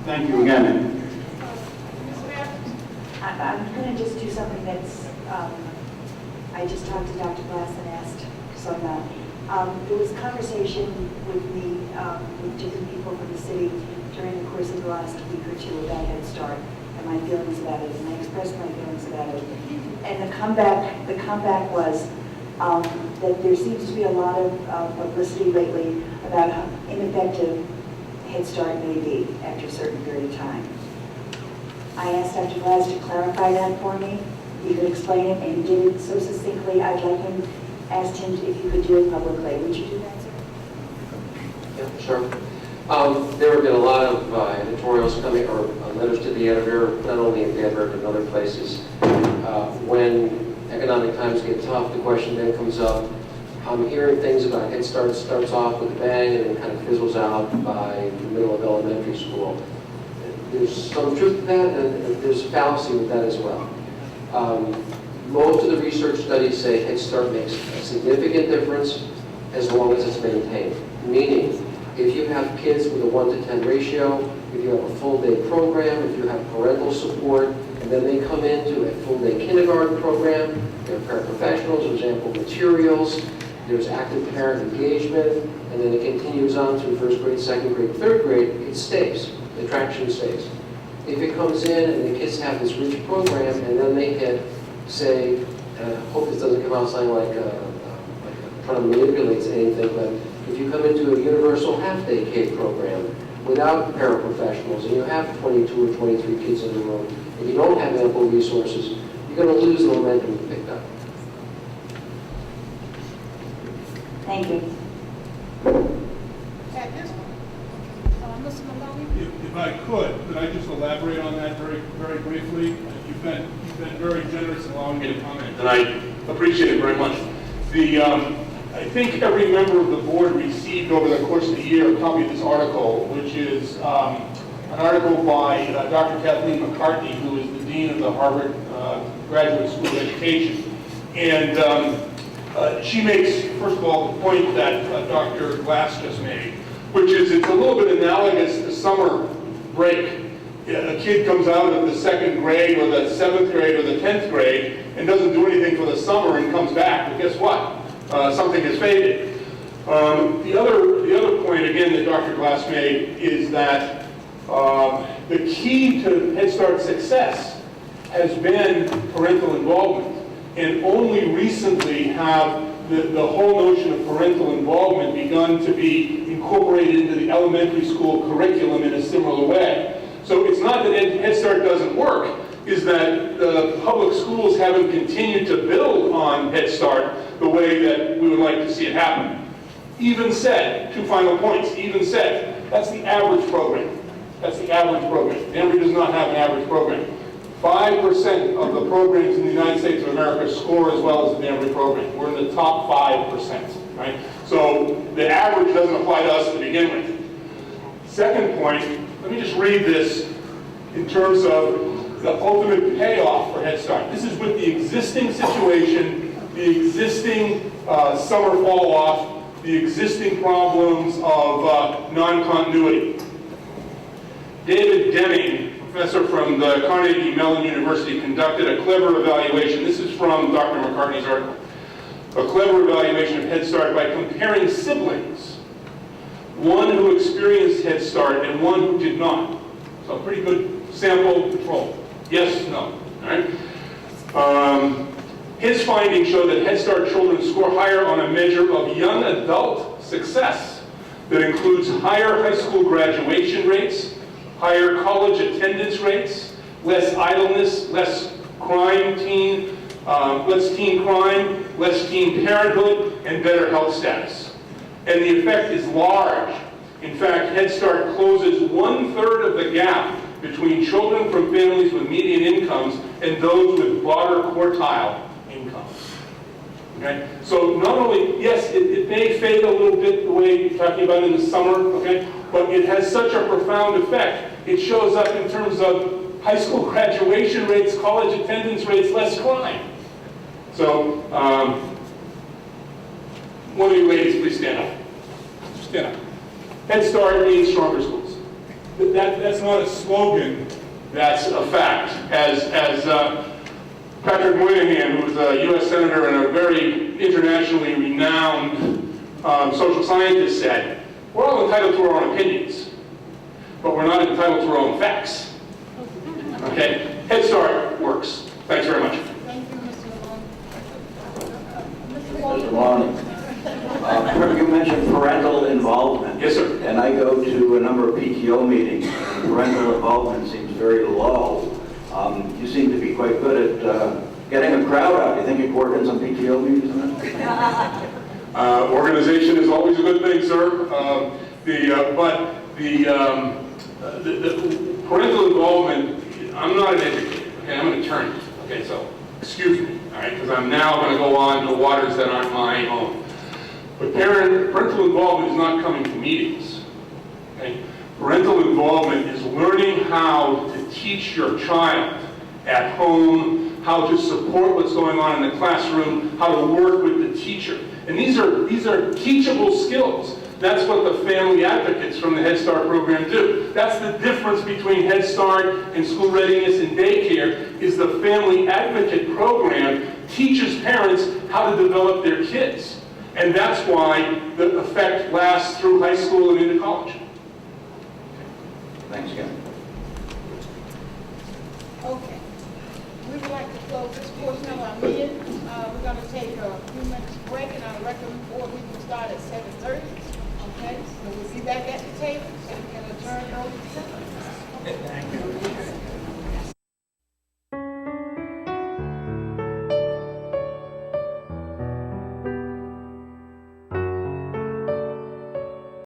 E: Thank you again.
R: I'm going to just do something that's, I just talked to Dr. Glass and asked some there was conversation with me, with different people from the city during the course of the last week or two about Head Start and my feelings about it, and I expressed my feelings about it. And the comeback was that there seems to be a lot of publicity lately about how ineffective Head Start may be after a certain period of time. I asked Dr. Glass to clarify that for me. He could explain it, and he did it so succinctly. I'd like him, asked him if you could do it publicly. Would you do that, sir?
Q: Yeah, sure. There have been a lot of editorials coming, or letters to the editor, not only in Danbury, but in other places. When economic times get tough, the question then comes up, I'm hearing things about Head Start starts off with a bang and then kind of fizzles out by the middle of elementary school. There's some truth to that, and there's a fallacy with that as well. Most of the research studies say Head Start makes a significant difference as long as it's maintained. Meaning, if you have kids with a 1-to-10 ratio, if you have a full-day program, if you have parental support, and then they come into a full-day kindergarten program, there are paraprofessionals, there's ample materials, there's active parent engagement, and then it continues on through first grade, second grade, third grade, it stays. The traction stays. If it comes in and the kids have this rich program and then they hit, say, I hope this doesn't come out sounding like trying to manipulate anything, but if you come into a universal half-day K program without paraprofessionals and you have 22 or 23 kids in the room and you don't have ample resources, you're going to lose the momentum you picked up.
R: Thank you.
H: If I could I just elaborate on that very, very briefly? You've been very generous in allowing me to comment, and I appreciate it very much. I think every member of the board received over the course of the year a copy of this article, which is an article by Dr. Kathleen McCartney, who is the Dean of the Harvard Graduate School of Education. And she makes, first of all, the point that Dr. Glass just made, which is it's a little bit analogous to summer break. A kid comes out of the second grade or the 7th grade or the 10th grade and doesn't do anything for the summer and comes back, but guess what? Something has faded. The other point, again, that Dr. Glass made is that the key to Head Start success has been parental involvement. And only recently have the whole notion of parental involvement begun to be incorporated into the elementary school curriculum in a similar way. So it's not that Head Start doesn't work. is that the public schools haven't continued to build on Head Start the way that we would like to see it happen. Even said, 2 final points, even said, that's the average program. That's the average program. Danbury does not have an average program. 5% of the programs in the United States of America score as well as the Danbury program. We're in the top 5%, right? So the average doesn't apply to us to begin with. Second point, let me just read this in terms of the ultimate payoff for Head Start. This is with the existing situation, the existing summer fall off, the existing problems of non-continuity. David Deming, professor from the Carnegie Mellon University, conducted a clever evaluation. This is from Dr. McCartney's article. A clever evaluation of Head Start by comparing siblings, one who experienced Head Start and one who did not. So pretty good sample control. Yes, no, all right? His findings show that Head Start children score higher on a measure of young adult success that includes higher high school graduation rates, higher college attendance rates, less idleness, less teen crime, less teen parenthood, and better health status. And the effect is large. In fact, Head Start closes 1/3 of the gap between children from families with median incomes and those with broader quartile incomes. Okay? So not only, yes, it may fade a little bit the way you're talking about in the summer, okay, but it has such a profound effect. It shows up in terms of high school graduation rates, college attendance rates, less crime. So, one of you ladies, please stand up. Stand up. Head Start means stronger schools. That's not a slogan, that's a fact. As Patrick Moynihan, who's a U.S. Senator and a very internationally renowned social scientist, said, we're all entitled to our own opinions, but we're not entitled to our own facts. Okay? Head Start works. Thanks very much.
A: Thank you, Mr.
P: Mr. Maloney, you mentioned parental involvement.
H: Yes, sir.
P: And I go to a number of PTO meetings, and parental involvement seems very low. You seem to be quite good at getting a crowd out. Do you think you could work in some PTO meetings?
H: Organization is always a good thing, sir. But the parental involvement, I'm not an educator, okay? I'm an attorney, okay? So, excuse me, all right? Because I'm now going to go on to waters that aren't my own. But parental involvement is not coming to meetings, okay? Parental involvement is learning how to teach your child at home, how to support what's going on in the classroom, how to work with the teacher. And these are teachable skills. That's what the family advocates from the Head Start program do. That's the difference between Head Start and school readiness and daycare, is the family advocate program teaches parents how to develop their kids. And that's why the effect lasts through high school and into college.
P: Thanks again.
A: Okay. We would like to close this portion of our meeting. We're going to take a few minutes break, and our regular board meeting will start at 7:30. Okay? So we'll be back at the table, so we can adjourn early.